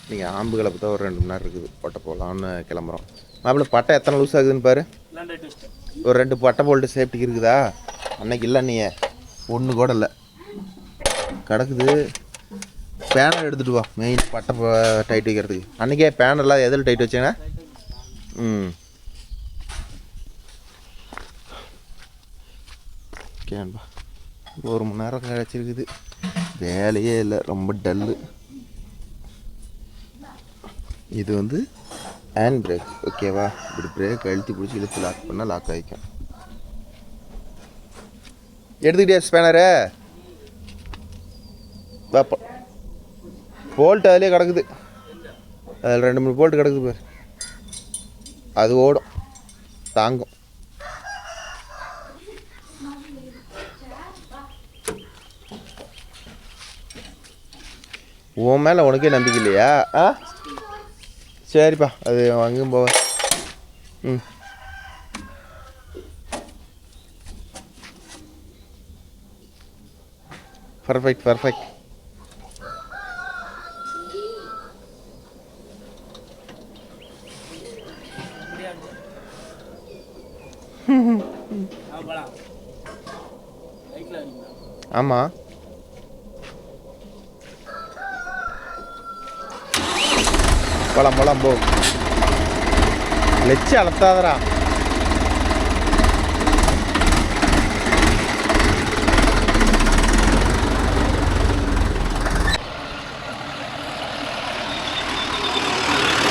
நீங்கள் ஆம்பு கலப்பு தான் ஒரு 2 மணி நேரம் இருக்குது. பட்டை போடலான்னு கிளம்புறோம். மாப்பிள்ள பட்டை எத்தனை லூஸ் ஆகுதுன்னு பாரு. ஒரு 2 பட்டை போல்ட்டு சேஃப்டிக்கு இருக்குதா? அன்னைக்கு இல்லை நீ ஒன்று கூட இல்லை கிடக்குது. பேனர் எடுத்துகிட்டு வா, மெயின் பட்டை டைட் வைக்கிறதுக்கு. அன்றைக்கே பேனர்லாம் எதில் டைட் வச்சேங்கன்னா கேன்பா 1 மணி நேரம் கிடச்சிருக்குது. வேலையே இல்லை, ரொம்ப டல்லு. இது வந்து ஹேண்ட் பிரேக், ஓகேவா? இப்படி பிரேக் அழுத்தி பிடிச்சி இழுத்து லாக் பண்ணால் லாக் ஆகிக்கும். எடுத்துக்கிட்டே ஸ்பேனரு போல்ட்டு அதிலே கிடக்குது. அதில் 2-3 போல்ட்டு கிடக்குது பாரு. அது ஓடும், தாங்கும். உன் மேலே உனக்கே நம்பிக்கை இல்லையா? சரிப்பா, அது அங்கேயும் போவ. Perfect perfect. ஆமாம், போலாம் போலாம் போ. லெச்சு அழுத்தாதரா.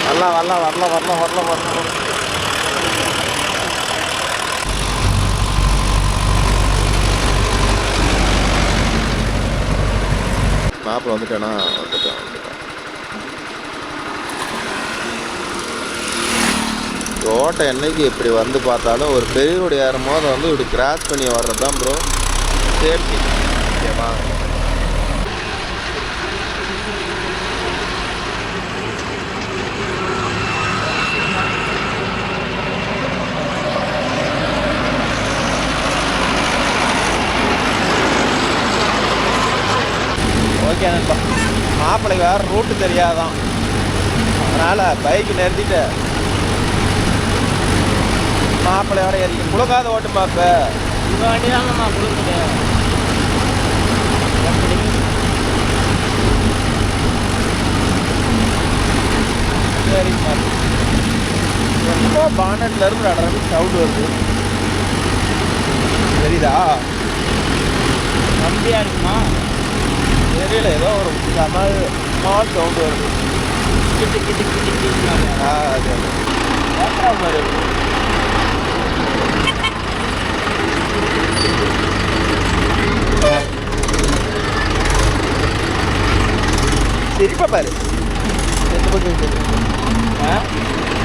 வரலாம் வரலாம் வரலாம் வரலாம் வரலாம் வரலாம். மாப்பிள்ள வந்துட்டேனா? வந்துட்டேன். ரோட்டை என்னைக்கு இப்படி வந்து பார்த்தாலும் ஒரு பெரிய ரோடு ஏறும் போது வந்து இப்படி கிராஸ் பண்ணி வர்றது தான் ப்ரோ சேஃப்டி, ஓகேவா? ஓகே நண்பா, மாப்பிள்ளைக்கு வேறு ரூட்டு தெரியாதான், அதனால் பைக்கு நிறுத்திட்டு மாப்பிள்ளையோட ஏறி முழுக்காத ஓட்டு மாப்ப. இந்த வண்டி தாங்கம்மா முழுக்குது. சரிங்கம்மா, ரொம்ப பானட்ல இருந்து நடந்து சவுண்ட் வருது, தெரியுதா? கம்மியா இருக்குமா தெரியல, ஏதோ ஒரு ஸ்மால் சவுண்ட் வருது. கிட்டு கிட்டு கிட்டு கிட்டு. அது மாதிரி இருக்கு. சரிப்பா பாரு,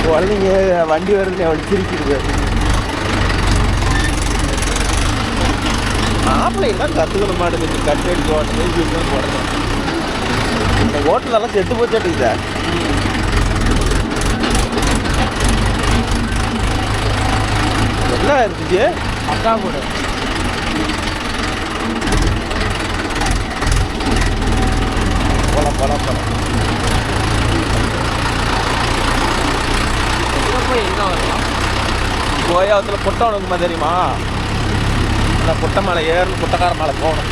குழந்தைங்க வண்டி வருதுன்னு அவள் சிரிக்கிது. மாப்பிள்ளைலாம் கற்றுக்கணும் மாட்டேங்குது, கட்டு அடிக்க ஓட்டணும் போடுறது. இந்த ஓட்டலெல்லாம் செத்து போச்சாட்டுக்கு சார். என்ன இருந்துச்சு அக்கா கூட போலாம் போலாம் போலாம். போய் எங்கே வரலாம்? கோயாவத்தில் புட்டை உனக்குமா தெரியுமா? அந்த புட்டை மலை ஏறணும், புட்டைக்கார மலை போகணும்.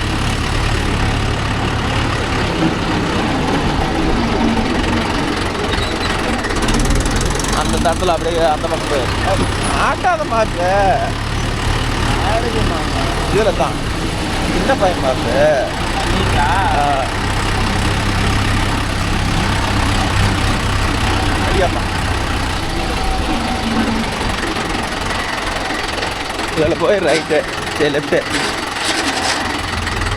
அந்த தடத்தில் அப்படியே அந்த பக்கம் போய் ஆட்டாத மாற்று இதில் தான் சின்ன பையன் மாற்று. ஐயாப்பா இதில் போய் ரைட்டு, சரி லெஃப்ட்டு.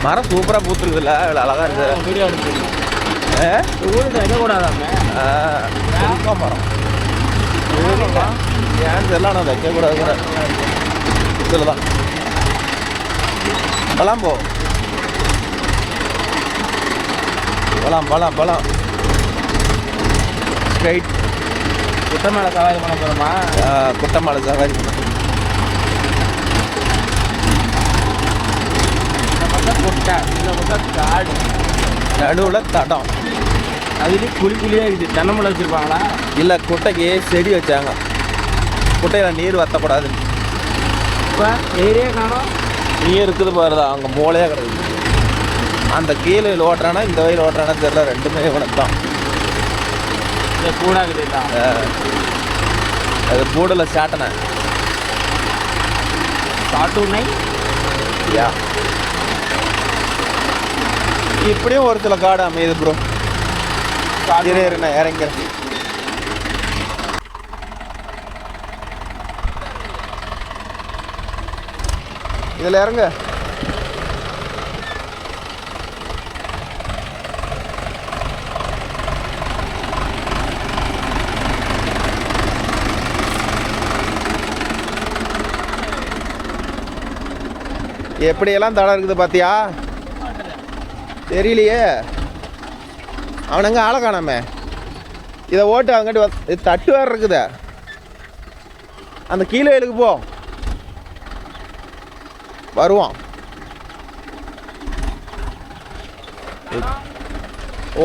மரம் சூப்பராக பூத்துருக்குல்ல, இவ்வளோ அழகாக இருக்குது. வீடியோ எடுத்து வைக்கக்கூடாதாங்க மரம் ஏன்னு தெரியல, நான் வைக்கக்கூடாதுங்கிற இதில் தான். பலாம் போ, பலாம் பலாம் பலாம் ஸ்ட்ரைட். குட்டை மேலே சவாரி பண்ண போகிறோமா? குட்டை மேலே சவாரி பண்ண போகிறோம். குட்டை இந்த குட்டை காடு நடுவில் தடம். அதுலேயும் குழியாக இருக்குது. தென்னமலை வச்சுருப்பாங்களா? இல்லை, குட்டைக்கு செடி வச்சாங்க. குட்டையில் நீர் வற்றக்கூடாதுன்னு. இப்போ நீரே காணும். நீர் இருக்குது பாருதா, அங்கே மூளையாக கிடக்குது. அந்த கீழே ஓட்டுறானா இந்த வயல் ஓட்டுறானா தெரியல, ரெண்டுமே இவனுக்கு தான். இந்த கூடாகுது. அது கூடல சாட்டனை காட்டுனை. யா, இப்படியும் ஒரு சில காடு அமையுது ப்ரோ. நான் இறங்கிறேன். இதில் இறங்க. எப்படியெல்லாம் தடம் இருக்குது பார்த்தியா? தெரியலையே. அவனுங்க ஆளை காணாமே. இதை ஓட்டு அவங்ககிட்ட தட்டு வேறு இருக்குது. அந்த கீழே வயலுக்கு போ, வருவான்.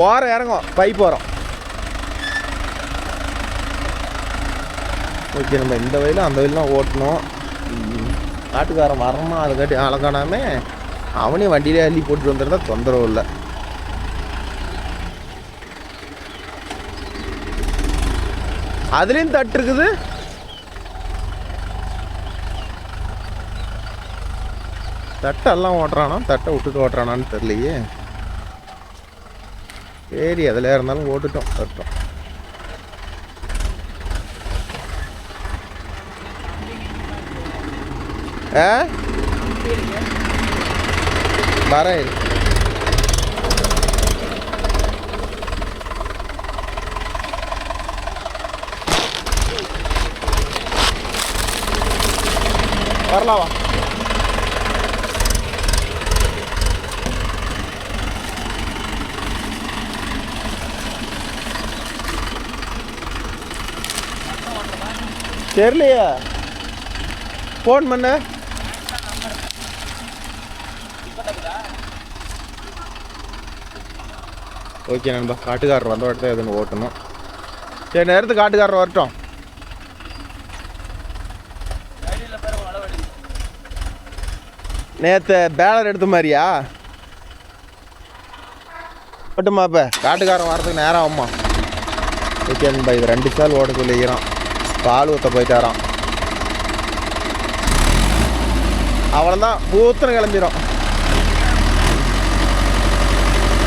ஓரம் இறங்கும், பைப் வரும். ஓகே, நம்ம இந்த வயலும் அந்த வயலும் ஓட்டணும். காட்டுக்காரன் வரணும், அதை காட்டி ஆளை காணாம அவனே வண்டியிலே அள்ளி போட்டு வந்துருந்தா தொந்தரவு இல்லை. அதுலேயும் தட்டு இருக்குது. தட்டெல்லாம் ஓட்டுறானா, தட்டை விட்டுட்டு ஓட்டுறானான்னு தெரியலையே. சரி, அதில் இருந்தாலும் ஓட்டுட்டோம். தட்டோம். வரேன். வரலாவா? தெரியலையா? ஃபோன் பண்ண. ஓகே நண்பா, காட்டுக்காரர் வந்த இடத்த எதுன்னு ஓட்டணும். சரி, நேரத்துக்கு காட்டுக்காரர் வரட்டும். நேற்று பேலர் எடுத்த மாதிரியா? ஓட்டுமா? இப்போ காட்டுக்காரன் வரதுக்கு நேரம் ஆகுமா? ஓகே நண்பா, இது 2 சால் ஓட சொல்லிக்கிறான். பால் ஊற்ற போயிட்டாரான். அவ்வளோதான், பூத்துன்னு கிளம்பிடும்.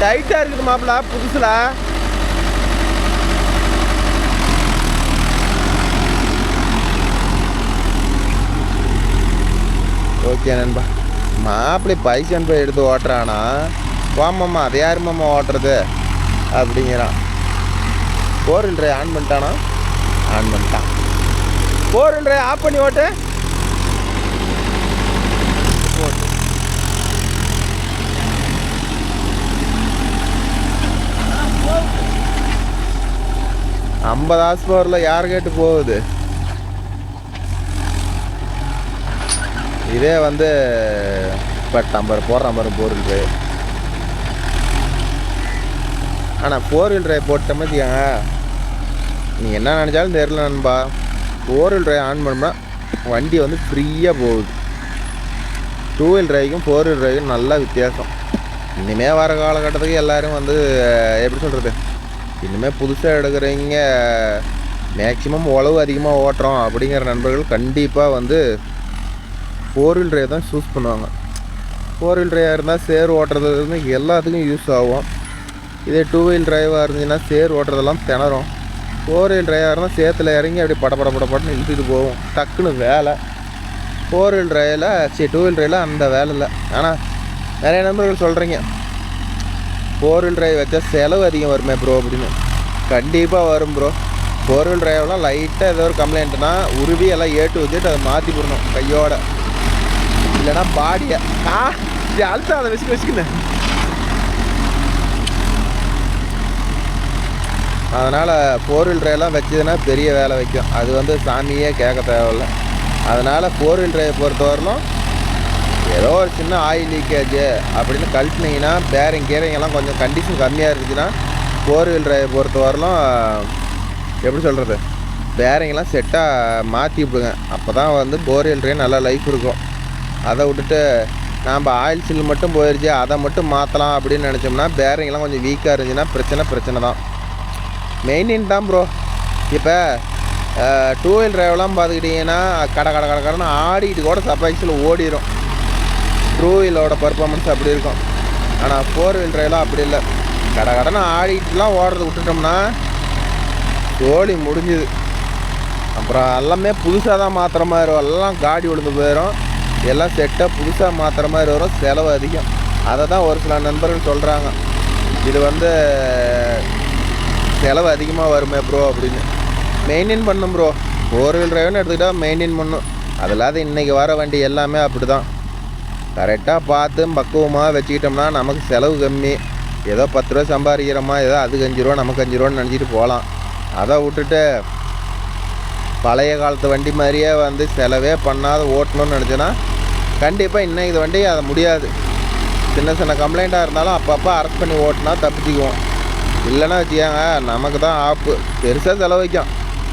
டைட்டாக இருக்குது மாப்பிள்ள புதுசில். ஓகே நண்பா, மாப்பிள்ளை பைசன் போய் எடுத்து ஓட்டுறானா? வாமாம்மா, அது யார் மாமா ஓட்டுறது அப்படிங்கிறான். 4 வீலரை ஆன் பண்ணிட்டானா? ஆன் பண்ணிட்டான். 4 வீலரை ஆஃப் பண்ணி ஓட்டு. ஐம்பது ஹார்ஸ்பவரில் யார் கேட்டு போகுது? இதே வந்து இப்போ நம்பர் போடுற மாதிரி 4 வீலரு. ஆனால் 4 வீலரை போட்டோம்னு வச்சுக்கோங்க, நீ என்ன நினச்சாலும் தெரியல நண்பா, 4 வீலரை ஆன் பண்ணோம்னா வண்டி வந்து ஃப்ரீயாக போகுது. 2 வீலர் டிரைவுக்கும் 4 வீலர் டிரைவுக்கும் நல்ல வித்தியாசம். இனிமேல் வர காலகட்டத்துக்கு எல்லோரும் வந்து எப்படி சொல்கிறது, இனிமேல் புதுசாக எடுக்கிறவங்க மேக்ஸிமம் உழவு அதிகமாக ஓட்டுறோம் அப்படிங்கிற நண்பர்கள் கண்டிப்பாக வந்து 4 வீலர் டிரைவ் தான் சூஸ் பண்ணுவாங்க. 4 வீலர் டிரைவாக இருந்தால் சேர் ஓட்டுறது வந்து எல்லாத்துக்கும் யூஸ் ஆகும். இதே 2 வீலர் டிரைவாக இருந்துச்சுன்னா சேர் ஓட்டுறதெல்லாம் திணறும். 4 வீலர் டிரைவாக இருந்தால் சேத்துல இறங்கி அப்படி படப்படன்னு இழுத்துட்டு போகும், டக்குன்னு வேலை. 4 வீலர் டிரைவில் 2 வீலர் டிரைவில் அந்த வேலை இல்லை. ஆனால் நிறைய நண்பர்கள் சொல்கிறீங்க 4 வீலர் டிரைவ் வச்சா செலவு அதிகம் வருமே ப்ரோ அப்படின்னு. கண்டிப்பாக வரும் ப்ரோ. 4 வீலர் டிரைவ்லாம் லைட்டாக ஏதோ ஒரு கம்ப்ளைண்ட்னா உருவி எல்லாம் ஏட்டு வச்சுட்டு அதை மாற்றி போடணும் கையோட, இல்லைன்னா பாடியை இப்படி அழுத்த அதை வச்சுக்குன்னு. அதனால் 4 வீலர் டிரைவ்லாம் வச்சதுன்னா பெரிய வேலை வைக்கும். அது வந்து சாமியே கேட்க தேவையில்ல. அதனால் 4 வீலர் டிரைவ் பொறுத்தவரையிலும் ஏதோ ஒரு சின்ன ஆயில் லீக்கேஜ் அப்படின்னு கழட்டினீங்கன்னா, பேரிங் கீரைங்கெல்லாம் கொஞ்சம் கண்டிஷன் கம்மியாக இருந்துச்சுன்னா ஃபோர் வீல் டிரைவ் பொறுத்த வரலும் எப்படி சொல்கிறது, பேரிங்லாம் செட்டாக மாற்றி விடுங்க. அப்போ தான் வந்து ஃபோர் வீல் டிரைவ் நல்லா லைஃப் இருக்கும். அதை விட்டுட்டு நாம் ஆயில் சீல் மட்டும் போயிடுச்சு அதை மட்டும் மாற்றலாம் அப்படின்னு நினச்சோம்னா பேரிங்லாம் கொஞ்சம் வீக்காக இருந்துச்சுன்னா பிரச்சனை தான். மெயின்டைன் தான் ப்ரோ. இப்போ டூ வீல் டிரைவ்லாம் பார்த்துக்கிட்டிங்கன்னா கடன்னு ஆடிக்கிட்டு கூட சப்பாக்ஸில் ஓடிடும். டூ வீலோட பர்ஃபார்மன்ஸ் அப்படி இருக்கும். ஆனால் ஃபோர் வீல் டிரைவ்லாம் அப்படி இல்லை. கடன்னு ஆடிக்கிட்டுலாம் ஓடுறது விட்டுட்டோம்னா சோழி முடிஞ்சுது. அப்புறம் எல்லாமே புதுசாக தான் மாற்றுற மாதிரி வரும். எல்லாம் காடி விழுந்து போயிடும். எல்லாம் செட்டாக புதுசாக மாற்றுற மாதிரி வரும். செலவு அதிகம். அதை தான் ஒரு சில நண்பர்கள் சொல்கிறாங்க, இது வந்து செலவு அதிகமாக வருமே ப்ரோ அப்படின்னு. மெயின்டைன் பண்ணும் ப்ரோ. ஃபோர் வீல் டிரைவ்னு எடுத்துக்கிட்டால் மெயின்டைன் பண்ணும். அது இல்லாத இன்றைக்கி வர வண்டி எல்லாமே அப்படி தான். கரெக்டாக பார்த்து பக்குவமாக வச்சுக்கிட்டோம்னா நமக்கு செலவு கம்மி. ஏதோ 10 ரூபா சம்பாதிக்கிறோமா, ஏதோ அதுக்கு 5 ரூபா நமக்கு 5 ரூபான்னு நினச்சிட்டு போகலாம். அதை விட்டுட்டு பழைய காலத்து வண்டி மாதிரியே வந்து செலவே பண்ணாத ஓட்டணும்னு நினச்சோன்னா கண்டிப்பாக இன்னும் இது வண்டி அதை முடியாது. சின்ன கம்ப்ளைண்ட்டாக இருந்தாலும் அப்பப்போ அரெஸ்ட் பண்ணி ஓட்டினா தப்பிச்சுக்குவோம். இல்லைன்னா வச்சுக்காங்க நமக்கு தான் ஆப்பு. பெருசாக செலவைக்கும்.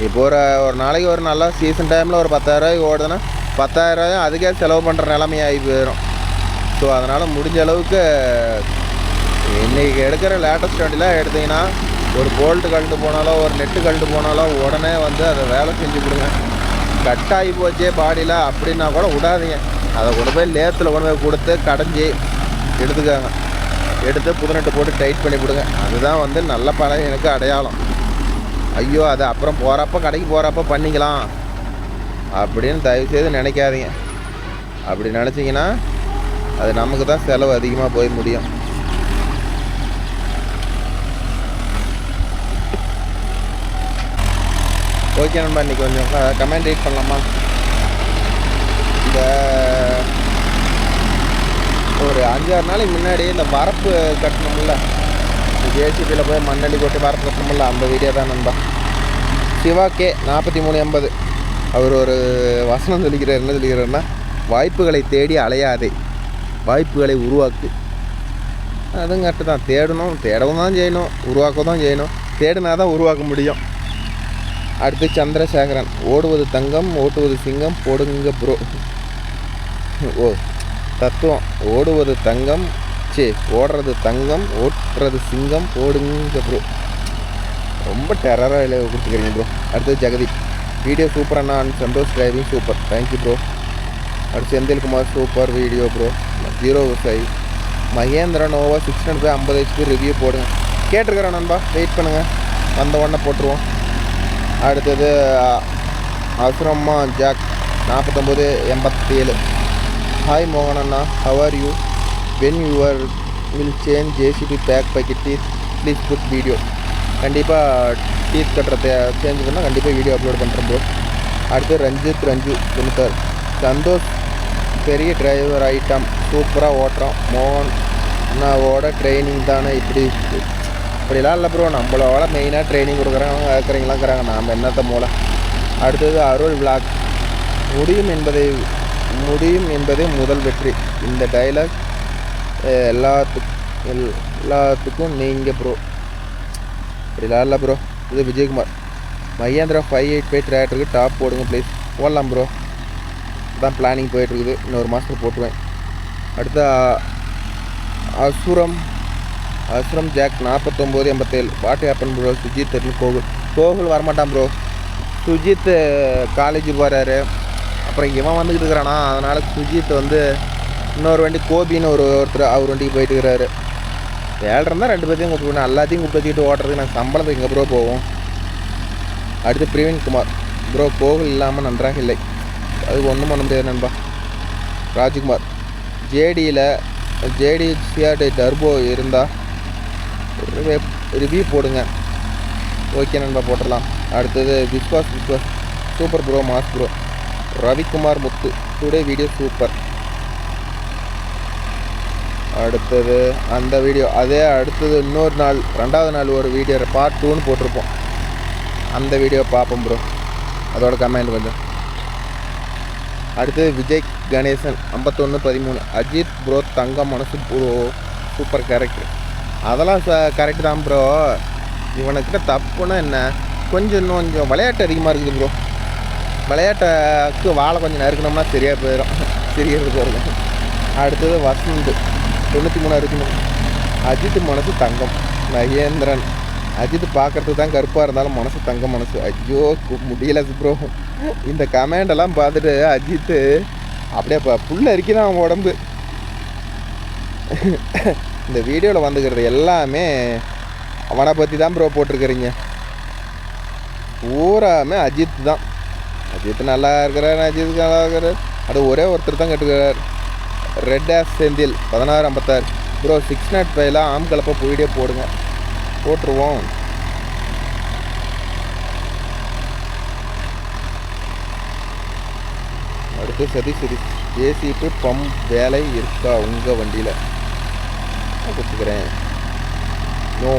இப்போ ஒரு நாளைக்கு ஒரு நல்ல சீசன் டைமில் ஒரு 10,000 ஓடுதுன்னா 10,000 அதுக்கே செலவு பண்ணுற நிலைமையாகி போயிடும். ஸோ அதனால் முடிஞ்ச அளவுக்கு இன்றைக்கி எடுக்கிற லேட்டஸ்ட் வண்டிலாம் எடுத்திங்கன்னா ஒரு போல்ட்டு கழட்டு போனாலோ ஒரு நெட்டு கழட்டு போனாலோ உடனே வந்து அதை வேலை செஞ்சு கொடுங்க. கட் ஆகி போச்சே பாடியில் அப்படின்னா கூட விடாதீங்க. அதை கொண்டு போய் லேத்தில் கொண்டு போய் கொடுத்து கடைஞ்சி எடுத்துக்காங்க. எடுத்து புதுநெட்டு போட்டு டைட் பண்ணி கொடுங்க. அதுதான் வந்து நல்ல பழம் எனக்கு அடையாளம். ஐயோ அது அப்புறம் போகிறப்ப கடைக்கு போகிறப்ப பண்ணிக்கலாம் அப்படின்னு தயவுசெய்து நினைக்காதீங்க. அப்படி நினச்சிங்கன்னா அது நமக்கு தான் செலவு அதிகமாக போய் முடியும். ஓகே நண்பா, இன்றைக்கி கொஞ்சம் கமெண்ட் ரீட் பண்ணலாமா? இந்த ஒரு 5-6 நாளைக்கு முன்னாடி இந்த வரப்பு கட்டணும்ல, ஜேசிபியில் போய் மண்ணடி கொட்டி வரப்பு கட்டணும்ல, அந்த வீடியோ தான் நண்பா. சிவா கே 4380 அவர் ஒரு வசனம் சொல்லிக்கிறார். என்ன சொல்லிக்கிறாருன்னா, வாய்ப்புகளை தேடி அலையாதே, வாய்ப்புகளை உருவாக்கு. அதுவும் கரெக்டு தான். தேடவும் தான் செய்யணும், உருவாக்க தான் செய்யணும். தேடினா தான் உருவாக்க முடியும். அடுத்து சந்திரசேகரன், ஓடுவது தங்கம் ஓட்டுவது சிங்கம் போடுங்க ப்ரோ. ஓ தத்துவம். ஓடுவது தங்கம், ஓடுறது தங்கம் ஓட்டுறது சிங்கம் போடுங்க ப்ரோ. ரொம்ப டெரராக இல்லை கொடுத்துக்கிறீங்க ப்ரோ. அடுத்தது ஜெகதீப், வீடியோ சூப்பர் அண்ணா. Santhosh driving super, thank you bro. அடுத்து Senthilkumar, super video bro. 05 Mahindra Novo 600 50 HP review போடுங்க. கேட்டிருக்கிறேன் நண்பா, வெயிட் பண்ணுங்கள், வந்த உடனே போட்டுருவோம். அடுத்தது அசுரம்மா ஜாக் 4987. ஹாய் மோகன் அண்ணா, how are you? When your will change JCB back bucket teeth please put video. கண்டிப்பாக டீத் கட்டுறத சேஞ்ச் பண்ணால் கண்டிப்பாக வீடியோ அப்லோட் பண்ணுறேன் ப்ரோ. அடுத்து ரஞ்சு துணித்தார், சந்தோஷ் பெரிய டிரைவர் ஐட்டம், சூப்பராக ஓட்டுறோம். மோகன் அண்ணாவோட ட்ரைனிங் தானே இப்படிலாம் இல்லை ப்ரோ. நம்மளோட மெயினாக ட்ரைனிங் கொடுக்குறவங்க கேட்குறீங்களாம் இருக்கிறாங்க, நாம் என்னத்த மூலம். அடுத்தது அருள் விளாக், முடியும் என்பதே முதல் வெற்றி. இந்த டைலாக் எல்லாத்துக்கும் நீங்கள் ப்ரோ. இப்படிலாம் இல்லை ப்ரோ. இது விஜயகுமார், மகேந்திரா 585 டிராக்டருக்கு டாப் போடுங்க ப்ளீஸ். போடலாம் ப்ரோ, தான் பிளானிங் போயிட்டுருக்குது. இன்னொரு மாதத்தில் போட்டுருவேன். அடுத்து Asuram jack 4987. What happen bro? Sujith Gokul வரமாட்டான் ப்ரோ. சுஜித் காலேஜ் போகிறாரு. அப்புறம் இவன் வந்துக்கிட்டு இருக்கிறானா, அதனால் சுஜித் வந்து இன்னொரு வண்டி கோபின்னு ஒருத்தர் அவர் வண்டிக்கு போயிட்டு இருக்கிறாரு. வேலை இருந்தால் 2 பேர்த்தையும் கூப்பிட்டு எல்லாத்தையும் கூப்பிட்டு வச்சுக்கிட்டு ஓட்டுறதுக்கு நான் சம்பளத்துக்கு எங்கே ப்ரோ போவோம். அடுத்து பிரவீன்குமார், ப்ரோ கோகுல் இல்லாமல் நன்றாக இல்லை. அது ஒன்றும் பண்ண முடியாது நண்பா. ராஜ்குமார், ஜேடி சிஆர்டி டர்போ இருந்தால் ரிவ்யூ போடுங்க. ஓகே நண்பா, போட்டுடலாம். அடுத்தது Viswas super bro, mass bro. Ravikumar Muthu, today video super. அடுத்தது அந்த வீடியோ அடுத்தது இன்னொரு நாள் 2வது நாள் ஒரு வீடியோ பார்ட் 2ன்னு போட்டிருப்போம். அந்த வீடியோ பார்ப்போம் ப்ரோ. அதோட கமெண்ட் கொஞ்சம். அடுத்தது விஜய் கணேசன் 5113. அஜித் ப்ரோ தங்கம் மனசு ப்ரோ, சூப்பர் கேரக்டர். அதெல்லாம் கரெக்டு தான் ப்ரோ. இவனுக்கிட்ட தப்புன்னா என்ன, கொஞ்சம் விளையாட்டு அதிகமாக இருக்குது ப்ரோ. விளையாட்டுக்கு வாழை கொஞ்சம் நறுக்கணும்னா சரியாக போயிடும், சரியாக போயிடும். அடுத்தது வசந்த் 93 இருக்கணும். அஜித் மனசு தங்கம். மகேந்திரன் அஜித் பார்க்குறதுக்கு தான் கருப்பாக இருந்தாலும் மனசு தங்க மனசு. ஐயோ முடியல ப்ரோ. இந்த கமெண்டெல்லாம் பார்த்துட்டு அஜித்து அப்படியே புல்ல அரிக்குதான் அவன் உடம்பு. இந்த வீடியோவில் வந்துக்கிறது எல்லாமே அவனை பற்றி தான் ப்ரோ போட்டிருக்கிறீங்க. பூராமே அஜித் தான். அஜித் நல்லா இருக்கிறார், அஜித் நல்லா இருக்கிறார். அது ஒரே ஒருத்தர் தான் கேட்டுக்கிறார். ரெட் ஆஸ் செந்தில் 1656 ப்ரோ 605 ஆம் கலப்பை வீடியோ போடுங்க. போட்டுருவோம். அடுத்து சதீஷ் ஏசிட்டு பம்ப் வேலை இருக்கா உங்கள் வண்டியில்? கொடுத்துக்கிறேன். நோ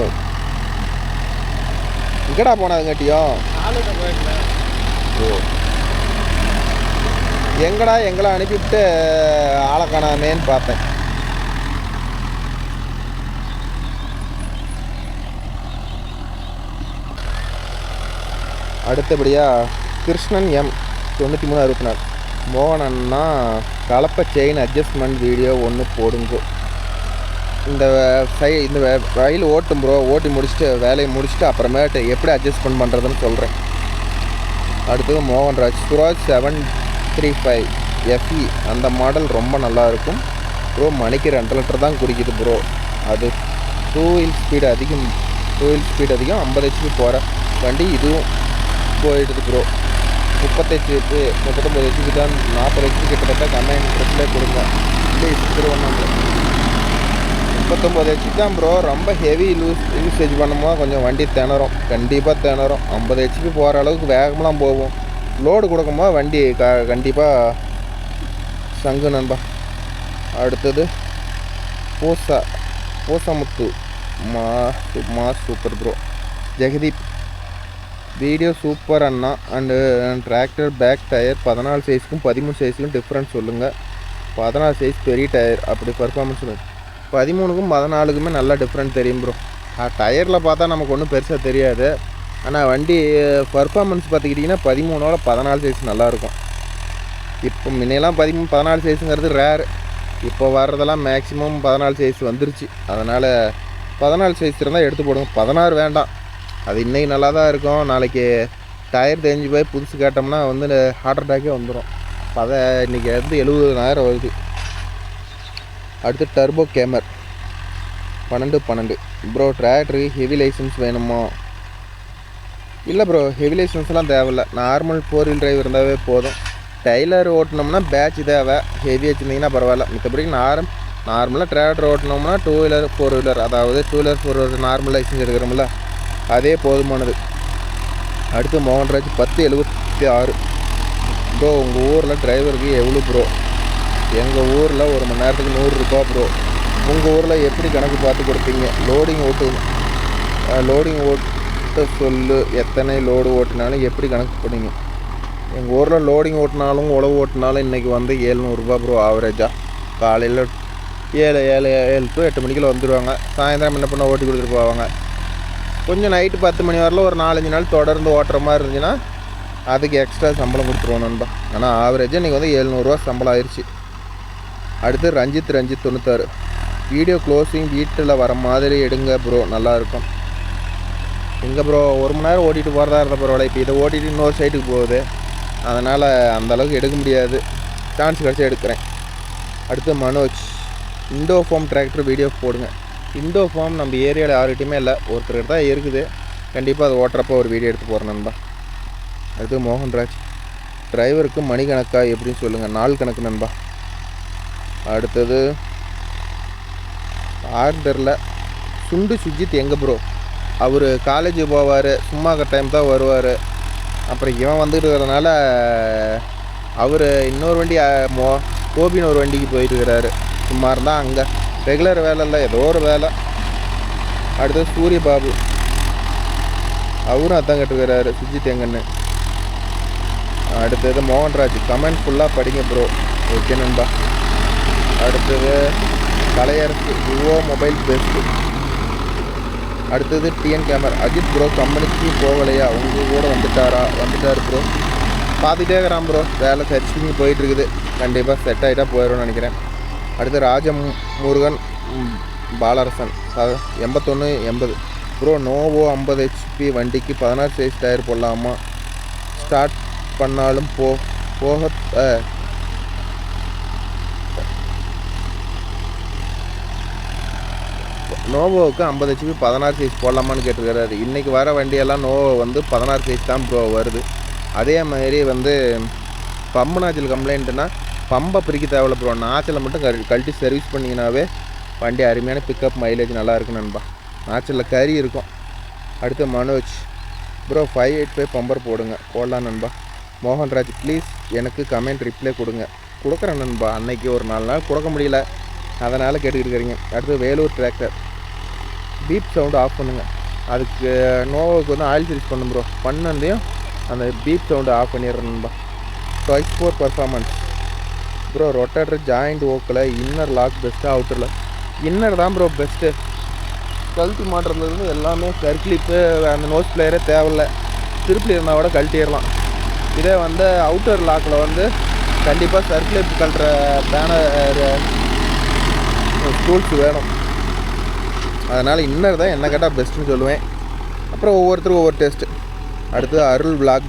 எங்கடா போனதுங்காட்டியும் ஓ எங்கடா எங்களை அனுப்பிவிட்டு ஆளை காணாமேன்னு பார்த்தேன். அடுத்தபடியாக கிருஷ்ணன் எம் 9364 மோகனன்னா கலப்பை செயின் அட்ஜஸ்ட்மெண்ட் வீடியோ ஒன்று போடுங்கோ. இந்த ரயில் ஓட்டும் ப்ரோ, ஓட்டி முடிச்சுட்டு வேலையை முடிச்சுட்டு அப்புறமேட்டு எப்படி அட்ஜஸ்ட்மெண்ட் பண்ணுறதுன்னு சொல்கிறேன். அடுத்தது மோகன்ராஜ் சுராஜ் 735 FE அந்த மாடல் ரொம்ப நல்லாயிருக்கும் ப்ரோ. மணிக்கு 2 லிட்டர் தான் குடிக்குது ப்ரோ. அது 2 வீல் ஸ்பீடு அதிகம் 50 HP போகிற வண்டி. இதுவும் போயிடுது ப்ரோ. 39 HP தான் 40 HP கிட்டத்தட்ட கம்மியான ட்ரெஸ்லேயே கொடுங்க. இல்லை திருவண்ணாமலை 39 HP தான் ப்ரோ. ரொம்ப ஹெவி யூசேஜ் பண்ணும்போது கொஞ்சம் வண்டி திணறும், கண்டிப்பாக திணறும். 50 HP போகிற அளவுக்கு வேகமெலாம் போகும். லோடு கொடுக்கும்போது வண்டி கண்டிப்பாக சங்கு நண்பா. அடுத்தது பூசாமுத்து மா super bro. Jagdeep video super அண்ணா. அண்டு டிராக்டர் பேக் டயர் 14 சைஸுக்கும் 13 சைஸுக்கும் டிஃப்ரென்ஸ் சொல்லுங்கள். 14 சைஸ் பெரிய டயர் அப்படி பர்ஃபார்மன்ஸ் சொல்லுங்கள். 13க்கும் 14க்குமே நல்லா டிஃப்ரெண்ட் தெரியும் ப்ரோ. டயரில் பார்த்தா நமக்கு ஒன்றும் பெருசாக தெரியாது. ஆனால் வண்டி பர்ஃபார்மன்ஸ் பார்த்துக்கிட்டிங்கன்னா 13ஓட 14 சைஸ் நல்லாயிருக்கும். இப்போ முன்னையெல்லாம் 14 சைஸுங்கிறது ரேர். இப்போ வர்றதெல்லாம் மேக்ஸிமம் 14 சைஸ் வந்துருச்சு. அதனால் 14 சைஸ் இருந்தால் எடுத்து போடுங்க. 16 வேண்டாம். அது இன்றைக்கி நல்லா தான் இருக்கும், நாளைக்கு டயர் தெரிஞ்சு போய் புதுசு கேட்டோம்னா ஹார்ட் அட்டாக்கே வந்துடும். இன்றைக்கி 70,000 வருது. அடுத்து டர்போ கேமர் 12 ப்ரோ. டிராக்டருக்கு ஹெவி லைசன்ஸ் வேணுமா? இல்லை ப்ரோ, ஹெவி லைசன்ஸ்லாம் தேவையில்லை. நார்மல் 4 வீல் டிரைவ் இருந்தாவே போதும். டைலர் ஓட்டினோம்னா பேட்ச் தேவை. ஹெவி வச்சுருந்தீங்கன்னா பரவாயில்ல. மற்றபடி நார்மலாக டிராக்டர் ஓட்டினோம்னா 2 வீலர் 4 வீலர், அதாவது 2 வீலர் 4 வீலர் நார்மல் லைசன்ஸ் எடுக்கிறோம்ல, அதே போதுமானது. அடுத்து மோகன்ராஜ் 1076 ப்ரோ. உங்கள் ஊரில் டிரைவருக்கு எவ்வளோ ப்ரோ? எங்கள் ஊரில் 1 மணி நேரத்துக்கு 100 ரூபா ப்ரோ. உங்கள் ஊரில் எப்படி கணக்கு பார்த்து கொடுப்பீங்க? லோடிங் ஓட்ட சொல்லு. எத்தனை லோடு ஓட்டினாலும் எப்படி கணக்கு போடுங்க? எங்கள் ஊரில் லோடிங் ஓட்டினாலும் உழவு ஓட்டினாலும் இன்றைக்கி 700 ரூபா ப்ரோ ஆவரேஜாக. காலையில் 7 to 8 மணிக்குள்ள வந்துடுவாங்க. சாயந்தரம் என்ன பண்ண ஓட்டி கொடுத்துட்டு போவாங்க. கொஞ்சம் நைட்டு 10 மணி வரல ஒரு 4-5 நாள் தொடர்ந்து ஓட்டுற மாதிரி இருந்துச்சுன்னா அதுக்கு எக்ஸ்ட்ரா சம்பளம் கொடுத்துருவோம் நண்பா. ஆனால் ஆவரேஜாக இன்றைக்கி 700 ரூபா சம்பளம் ஆயிடுச்சு. அடுத்து ரஞ்சித் 96 வீடியோ க்ளோஸிங் வீட்டில் வர மாதிரி எடுங்க ப்ரோ, நல்லாயிருக்கும். எங்கே ப்ரோ 1 மணி நேரம் ஓட்டிகிட்டு போகிறதா இருந்தால் பரவாயில்ல. இப்போ இதை ஓட்டிகிட்டு இன்னொரு சைட்டுக்கு போகுது, அதனால் அந்தளவுக்கு எடுக்க முடியாது. சான்ஸ் கிடச்சி எடுக்கிறேன். அடுத்து மனோஜ் இண்டோஃபார்ம் டிராக்டர் வீடியோ போடுங்க. இண்டோஃபார்ம் நம்ம ஏரியாவில் யார்கிட்டையுமே இல்லை, ஒருத்தர் தான் இருக்குது. கண்டிப்பாக அது ஓட்டுறப்போ ஒரு வீடியோ எடுத்து போகிறேன் நண்பா. அடுத்து மோகன்ராஜ் டிரைவருக்கு மணி கணக்கா எப்படின்னு சொல்லுங்கள். நாள் கணக்கு நண்பா. அடுத்தது ஆர்டரில் சுண்டு சுஜித் எங்கே ப்ரோ? அவர் காலேஜ் போவார், சும்மா டைம் தான் வருவார். அப்புறம் இவன் வந்துட்டு இருக்கிறதுனால அவர் இன்னொரு வண்டி கோபின்னு ஒரு வண்டிக்கு போயிட்டு இருக்கிறாரு. சும்மா இருந்தால் அங்கே ரெகுலர் வேலை இல்லை, ஏதோ ஒரு வேலை. அடுத்தது சூரிய பாபு, அவரும் அதான் கேட்டுக்கிறாரு சுஜித் எங்கன்னு. அடுத்தது மோகன்ராஜ் கமெண்ட் ஃபுல்லாக படிங்க ப்ரோ. ஓகே நண்பா. அடுத்தது கலையரசு விவோ மொபைல் பெஸ்ட்டு. அடுத்தது டிஎன் கேமர் அஜித் ப்ரோ கம்பெனிக்கு போகலையா உங்கள் கூட வந்துட்டார் ப்ரோ பார்த்துட்டே இருக்கிறான் ப்ரோ வேலை சர்ச்சிங்க போயிட்டுருக்குது கண்டிப்பாக செட் ஆகிட்டா போயிடும்னு நினைக்கிறேன். அடுத்து முருகன் பாலரசன் 8180 ப்ரோ நோவோ 50 HP வண்டிக்கு 16 சைஸ் டயர் போடலாமா ஸ்டார்ட் பண்ணாலும் போக நோவோவுக்கு 50 HP 16 சைஸ் போடலாமான்னு கேட்டுருக்காரு. இன்றைக்கி வர வண்டியெல்லாம் நோவோ வந்து 16 சைஸ் தான் ப்ரோ வருது. அதே மாதிரி வந்து பம்பு நாச்சல் கம்ப்ளைண்ட்டுனா பம்பை பிரிக்க தேவையில்ல ப்ரோ, நாச்சலை மட்டும் கழட்டி சர்வீஸ் பண்ணிங்கனாவே வண்டி அருமையான பிக்கப் மைலேஜ் நல்லா இருக்கும் நண்பா. நாச்சலில் கறி இருக்கும். அடுத்து மனோஜ் ப்ரோ 585 பம்பர் போடலாம் நண்பா. மோகன்ராஜ் ப்ளீஸ் எனக்கு கமெண்ட் ரிப்ளை கொடுக்குறேன் நண்பா. அன்னைக்கு ஒரு 4 நாள் கொடுக்க முடியல, அதனால் கேட்டுக்கிட்டு இருக்கிறீங்க. அடுத்து Vellore tractor beep sound off பண்ணுங்கள். அதுக்கு நோவோவுக்கு வந்து ஆயில் சர்வீஸ் பண்ணும் ப்ரோ, பண்ணதையும் அந்த பீப் சவுண்டு ஆஃப் பண்ணிடுறேன் நண்பா. டாய்ஸ் 4 பர்ஃபார்மன்ஸ் ப்ரோ ரொட்டேட்டர் ஜாயிண்ட் ஓக்கில் இன்னர் லாக் பெஸ்ட்டு, அவுட்டரில் இன்னர் தான் ப்ரோ பெஸ்ட்டு. கழட்டி மாட்டுறதுலேருந்து எல்லாமே சர்க்கிளிப்பு அந்த நோஸ் பிளேயரே தேவையில்லை, திருப்பி இருந்தால் கூட கழட்டிடலாம். இதே வந்து அவுட்டர் லாக்கில் வந்து கண்டிப்பாக சர்க்கிளிப் கழட்டுற பேனர் டூல்ஸ் வேணும். அதனால் இன்னர் தான் என்ன கேட்டால் பெஸ்ட்டுன்னு சொல்லுவேன். அப்புறம் ஒவ்வொருத்தருக்கும் ஒவ்வொரு டேஸ்ட்டு. அடுத்து அருள் விளாக்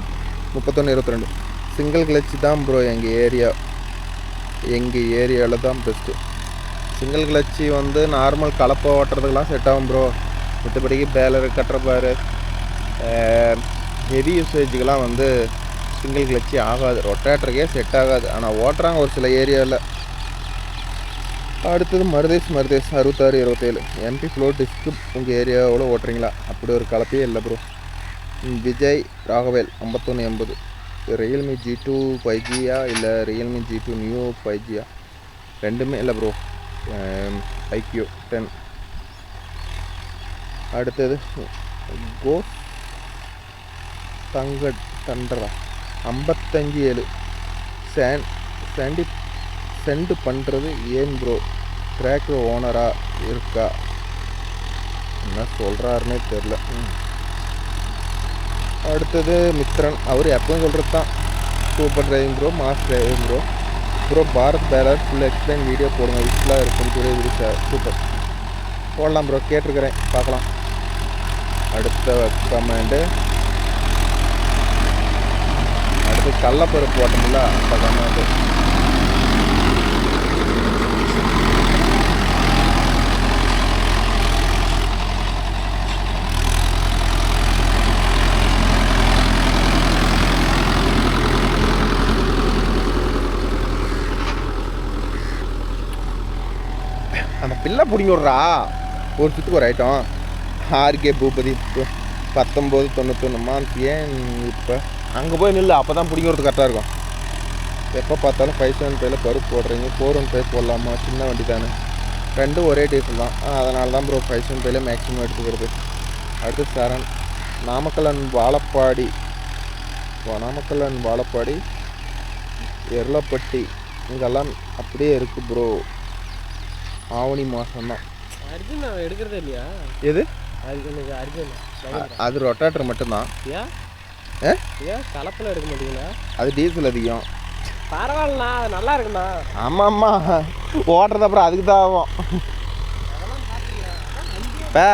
3122 சிங்கிள் கிளச்சு தான் ப்ரோ எங்கள் ஏரியாவில் தான் பெஸ்ட்டு. சிங்கிள் கிளச்சு வந்து நார்மல் கலப்பை ஓட்டுறதுக்கெலாம் செட் ஆகும் ப்ரோ. மற்றபடிக்கு பேலர் கட்டுறப்பாரு ஹெவி யூசேஜுக்கெலாம் வந்து சிங்கிள் கிளச்சு ஆகாது, ரொட்டேட்டருக்கே செட் ஆகாது. ஆனால் ஓட்டுறாங்க ஒரு சில ஏரியாவில். அடுத்தது மருதேஷ் 6627 எம்பி ஃப்ளோ டிஸ்க்கு உங்கள் ஏரியாவில் ஓட்டுறீங்களா? அப்படி ஒரு கலப்பையே இல்லை ப்ரோ. விஜய் ராகவேல் 5180 ரியல்மி G2 5Gயா இல்லை ரியல்மி G2 நியூ 5Gயா? ரெண்டுமே இல்லை ப்ரோ, IQ 10. அடுத்தது கோ தண்டரா 557 சென்ட் பண்ணுறது ஏன் ப்ரோ? டிராக்டர் ஓனராக இருக்கா? என்ன சொல்கிறாருன்னே தெரில. அடுத்தது மித்ரன், அவர் எப்பவும் சொல்கிறது தான் super driving bro, mass driving bro Bharat baler full explain video போடுங்க, யூஸ்ஃபுல்லாக இருக்கும் கூட வீடியோ சார் சூப்பர் போடலாம் ப்ரோ, கேட்டிருக்கிறேன் பார்க்கலாம். அடுத்த கமெண்டு அடுத்து கடலப்பருப்பு போட்டோம்ல அந்த கமெண்டு. அந்த பிள்ளை பிடிங்கி விட்றா ஒரு சுற்றுக்கு ஒரு ஐட்டம். ஆர்கே பூபதி 1991 ஏன் இப்போ அங்கே போய் நில்லு, அப்போ தான் பிடிங்கிறது கரெக்டாக இருக்கும். எப்போ பார்த்தாலும் 575 பருப்பு போடுறீங்க, 415 போடலாமா? சின்ன வண்டி தானே, ரெண்டும் ஒரே டீசல் தான், அதனால தான் ப்ரோ 575 மேக்ஸிமம் எடுத்துக்கிறது. அடுத்து சரண் நாமக்கல் அண்ட் வாழப்பாடி எர்லப்பட்டி இங்கெல்லாம் அப்படியே இருக்குது ப்ரோ. ஆவணி மாதம்தான். அர்ஜுன் எடுக்கிறதே இல்லையா? எது அர்ஜுன்? அது ரொட்டேட்டர் மட்டும்தான். ஏன் கலப்பில் எடுக்க மாட்டீங்களா? அது டீசல் அதிகம். பரவாயில்லண்ணா, அது நல்லா இருக்குண்ணா. ஆமாம்மா, ஓட்டுறது அப்புறம் அதுக்கு தான் ஆகும். இப்போ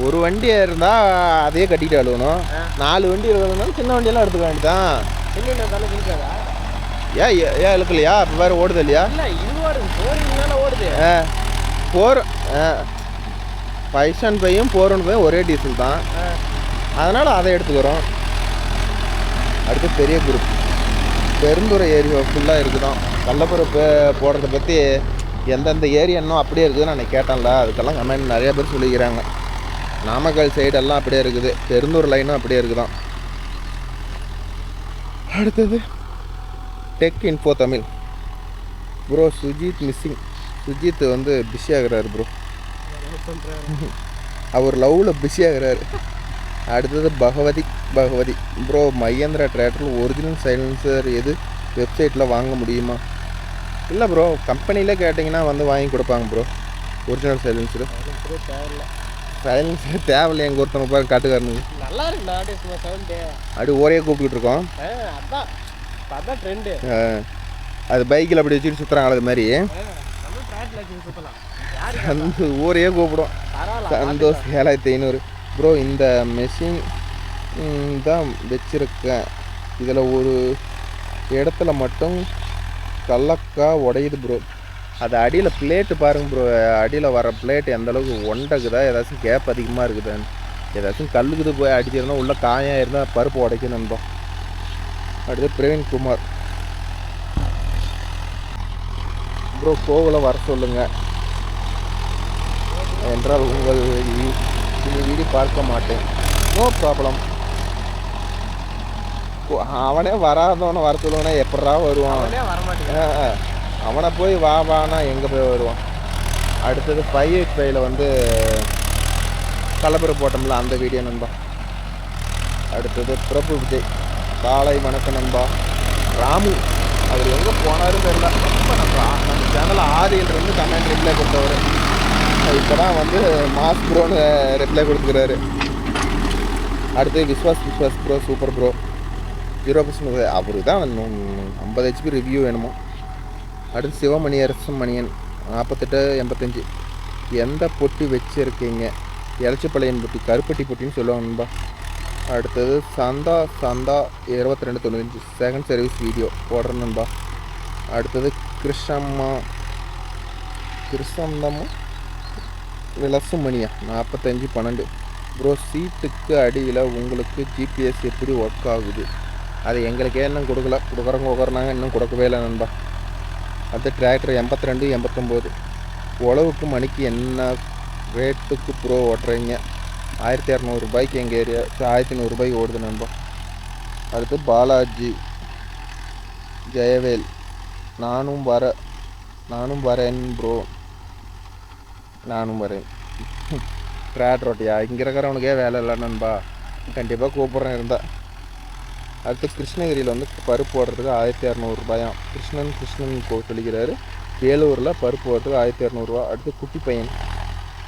ஒரு வண்டி இருந்தால் அதையே கட்டிக்கிட்டு அழுகணும், 4 வண்டி இருக்கணும்னாலும் சின்ன வண்டியெல்லாம் எடுத்துக்க வேண்டியதான். சின்ன தானே இருக்காதா? ஏன் இழுக்கலையா? இப்போ வேறு ஓடுது இல்லையா? இல்லை இது ஓடுது. 575 415 ஒரே டீசல் தான், அதனால் அதை எடுத்துக்கிறோம். அடுத்து பெரிய குரூப் பெருந்துறை ஏரியா ஃபுல்லாக இருக்குதான். கடலப்பருப்பு போடுறத பற்றி எந்தெந்த ஏரியா இன்னும் அப்படியே இருக்குதுன்னு நான் கேட்டேன்ல, அதுக்கெல்லாம் கமெண்ட் நிறைய பேர் சொல்லிக்கிறாங்க. நாமக்கல் சைடெல்லாம் அப்படியே இருக்குது, பெருந்தூர் லைனும் அப்படியே இருக்குதான். அடுத்தது tech info Tamil bro Sujith missing. Sujith வந்து பிஸி ஆகிறாரு ப்ரோ, அவர் லவ்வில் பிஸி ஆகிறாரு. அடுத்தது Bhagavathi bro Mahindra tractor original silencer எது வெப்சைட்டில் வாங்க முடியுமா? இல்லை ப்ரோ, கம்பெனியில் கேட்டிங்கன்னா வந்து வாங்கி கொடுப்பாங்க ப்ரோ ஒரிஜினல் சைலன்சர். சைலன்ஸே தேவையில்லை எங்கள் ஒருத்தவங்க பாரு காட்டுக்காரனுக்கு. நல்லா இருக்குண்ணா அப்படியே சும்மா சவுண்டு. அப்படி ஒரே கூப்பிட்டுட்டு இருக்கோம். அதான் அதான் ட்ரெண்டு. அது பைக்கில் அப்படி வச்சுட்டு சுற்றுறாங்க. அது மாதிரி நம்ம ட்ராக்ல வச்சு சுற்றலாம். அந்த ஊரையே கூப்பிடும். சந்தோஷ் 7500. ப்ரோ இந்த மெஷின் தான் வச்சுருக்கேன். இதில் ஒரு இடத்துல மட்டும் கல்லக்காய் உடையுது ப்ரோ. அது அடியில் பிளேட்டு பாருங்கள் ப்ரோ. அடியில் வர பிளேட் எந்தளவுக்கு ஒண்டக்குதா, ஏதாச்சும் கேப் அதிகமாக இருக்குதான்னு, ஏதாச்சும் கல்லுக்குது போய் அடிச்சிருந்தா உள்ள காயாக இருந்தால் பருப்பு உடைக்கணும்பா. அடுத்து பிரவீன்குமார் ப்ரோ கோவிலை வர சொல்லுங்கள் என்றால் உங்கள் வீடியோ பார்க்க மாட்டேன். No problem. அவனே வராதவனை வர சொல்லுவானே எப்படா வருவான்? அவனை போய் வானா எங்கே போய் வருவான்? அடுத்தது 585 வந்து கலப்பரு போட்டோம்ல அந்த வீடியோ நண்பா. அடுத்தது பிரபு விஜய் காலை வணக்கம் நண்பா. ராமு அவர் எங்கே போனாரும் தெரியல. ரொம்ப நம்ம சேனல் ஆதியிலிருந்து கமெண்ட் ரிப்ளை கொடுத்தவர். இப்போ தான் வந்து மாஸ் ப்ரோன்னு ரிப்ளை கொடுத்துக்கிறாரு. அடுத்து விஸ்வாஸ் ப்ரோ சூப்பர் ப்ரோ 0% அவரு தான் 50 HP ரிவ்யூ வேணுமோ. அடுத்து சிவமணி அரசமணியன் 4885 எந்த பொட்டி வச்சுருக்கீங்க? இலச்சிப்பாளையம் பொட்டி, கருப்பட்டி பொட்டின்னு சொல்லுவாங்க நண்பா. அடுத்தது சந்தா 2295 செகண்ட் சர்வீஸ் வீடியோ போடுறேன் நண்பா. அடுத்தது கிருஷ்ணம்மா விலசுமணியா 4512 ப்ரோ சீட்டுக்கு அடியில் உங்களுக்கு ஜிபிஎஸ் எப்படி ஒர்க் ஆகுது? அது எங்களுக்கே இன்னும் கொடுக்குறாங்க இன்னும் கொடுக்கவே இல்லை நண்பா. அடுத்து டிராக்டர் 8289 உழவுக்கு மணிக்கு என்ன ரேட்டுக்கு ப்ரோ ஓட்டுறீங்க? 1200 ரூபாய்க்கு எங்கள் ஏரியா 1100 ரூபாய்க்கு ஓடுது நண்பா. அடுத்து பாலாஜி ஜெயவேல் நானும் வரேன் ப்ரோ. நானும் வரேன். டிராக்டர் ஓட்டியா? இங்கே இருக்கிறவனுக்கே வேலை இல்லை நண்பா. கண்டிப்பாக கூப்பிட்றேன் இருந்தால். அடுத்து கிருஷ்ணகிரியில் வந்து பருப்பு ஓடுறதுக்கு 1200 ரூபாயாம். கிருஷ்ணன் சொல்லிக்கிறாரு. வேலூரில் பருப்பு ஓடுறதுக்கு 1200 ரூபா. அடுத்து குட்டி பையன்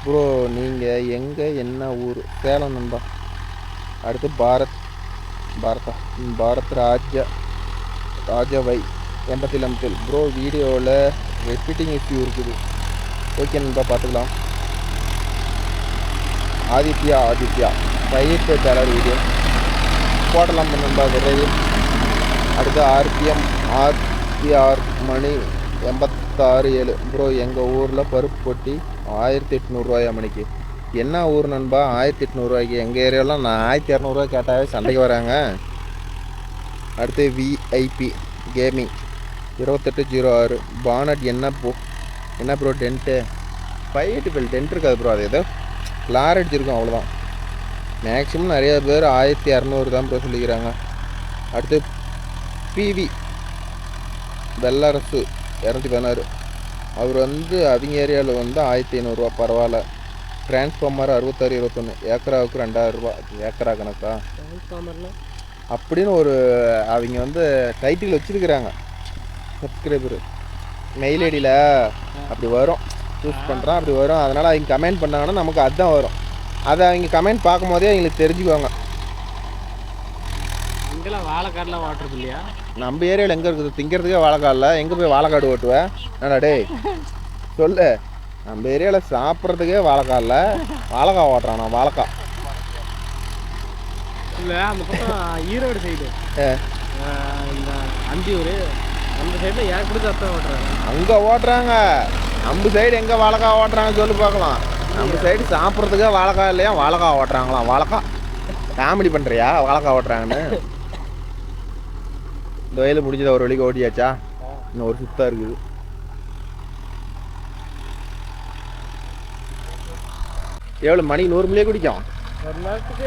ப்ரோ நீங்கள் எங்கே என்ன ஊர்? சேலம் நண்பா. அடுத்து பாரத் ராஜாவை 87 ப்ரோ வீடியோவில் ரிப்பீட்டிங் இஷ்யூ இருக்குது. ஓகே நண்பா பார்த்துக்கலாம். ஆதித்யா பயிர்ப்பு சேலர் வீடியோ போடலாம் நண்பா விரைவில். அடுத்து ஆர்பிஆர் மணி 86 ப்ரோ எங்கள் ஊரில் பருப்பு பொட்டி 1800 ரூபாயா மணிக்கு. என்ன ஊர் நண்பா 1800 ரூபாய்க்கு? எங்கள் ஏரியாலாம் நான் 1200 ரூபாய் கேட்டாவே சண்டைக்கு வராங்க. அடுத்து விஐபி கேமிங் 2806 பானட் என்ன ப்ரோ டென்ட்டு 585 டென்ட் இருக்காது ப்ரோ. அது ஏதோ கிளார் அடிச்சிருக்கும் அவ்வளோதான். மேக்ஸிமம் நிறைய பேர் 1200 தான் ப்ரோ சொல்லிக்கிறாங்க. அடுத்து பிவி வெள்ளரசு 216 அவர் வந்து அவங்க ஏரியாவில் வந்து 1500 ரூபா பரவாயில்ல. டிரான்ஸ்ஃபார்மர் 6621 ஏக்கராவுக்கு 2000 ரூபா. ஏக்கரா கணக்கா அப்படின்னு ஒரு அவங்க வந்து டைட்டில் வச்சுருக்கிறாங்க. சப்ஸ்கிரைபரு மெயில் ஐடியில் அப்படி வரும். சூஸ் பண்ணுறான் அப்படி வரும். அதனால் அவங்க கமெண்ட் பண்ணாங்கன்னா நமக்கு அதுதான் வரும். அதை அவங்க கமெண்ட் பார்க்கும் போதே அவங்களுக்கு தெரிஞ்சுக்குவாங்க. இங்கெல்லாம் வாழைக்காடுலாம் ஓட்டுறது இல்லையா? நம்ம ஏரியாவில் எங்கே இருக்குது? திங்கிறதுக்கே வாழைக்காடில் எங்கே போய் வாழைக்காடு ஓட்டுவேன் என்னடா டே சொல்லு. நம்ம ஏரியாவில் சாப்பிட்றதுக்கே வாழைக்காடில் வாழைக்காய் ஓட்டுறான். நான் வாழைக்காய் இல்லை அந்த பக்கம் ஈரோடு சைடு இந்த அந்தியூர் அந்த சைடில் ஏன் கொடுத்து அத்தான் ஓட்டுறாங்க. அங்கே ஓட்டுறாங்க. நம்ம சைடு எங்கே வாழைக்காய் ஓட்டுறாங்க சொல்லி பார்க்கலாம். நம்ம சைடு சாப்பிட்றதுக்கே வாழைக்காய் இல்லையா வாழைக்காய் ஓட்டுறாங்களாம். வாழைக்காய் காமெடி பண்ணுறியா வாழைக்காய் ஓட்டுறாங்கன்னு? இந்த வயலில் முடிஞ்சதை ஒரு வழிக்கு ஓட்டியாச்சா? இன்னும் ஒரு சுத்தாக இருக்குது. எவ்வளோ மணிக்கு 100 மில்லியே குடிக்கும்? ஒரு நேரத்துக்கு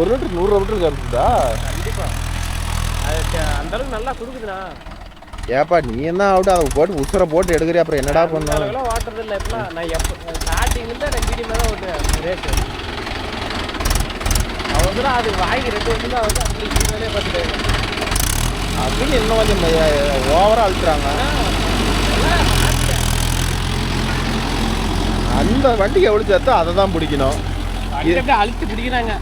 1 லிட்டர் 100 லிட்டருக்கு கற்றுக்குதா? கண்டிப்பாக அது அந்தளவுக்கு நல்லா கொடுக்குதுண்ணா. ஏப்பா நீ என்ன ஆகட்டும் அதை போட்டு உசுரை போட்டு எடுக்கிறியா? அப்புறம் என்னடா பண்ணாலும் வாட்டுறது இல்லை. எப்படிலாம் நான் எப்போ ஸ்டார்டிங்லேருந்து எனக்கு மீடியமாக தான் ஓட்டுவேன் ரேட்டு. அவங்க தான் அது வாங்கி 2 வருஷம் தான் வந்து அப்படி வேலையை பார்த்துட்டு அப்படின்னு இன்னும் கொஞ்சம் ஓவராக அழுத்துறாங்க. அந்த வண்டிக்கு எவ்வளோ சேர்த்தோ அதை தான் பிடிக்கணும். அழுத்தி பிடிக்கிறாங்க.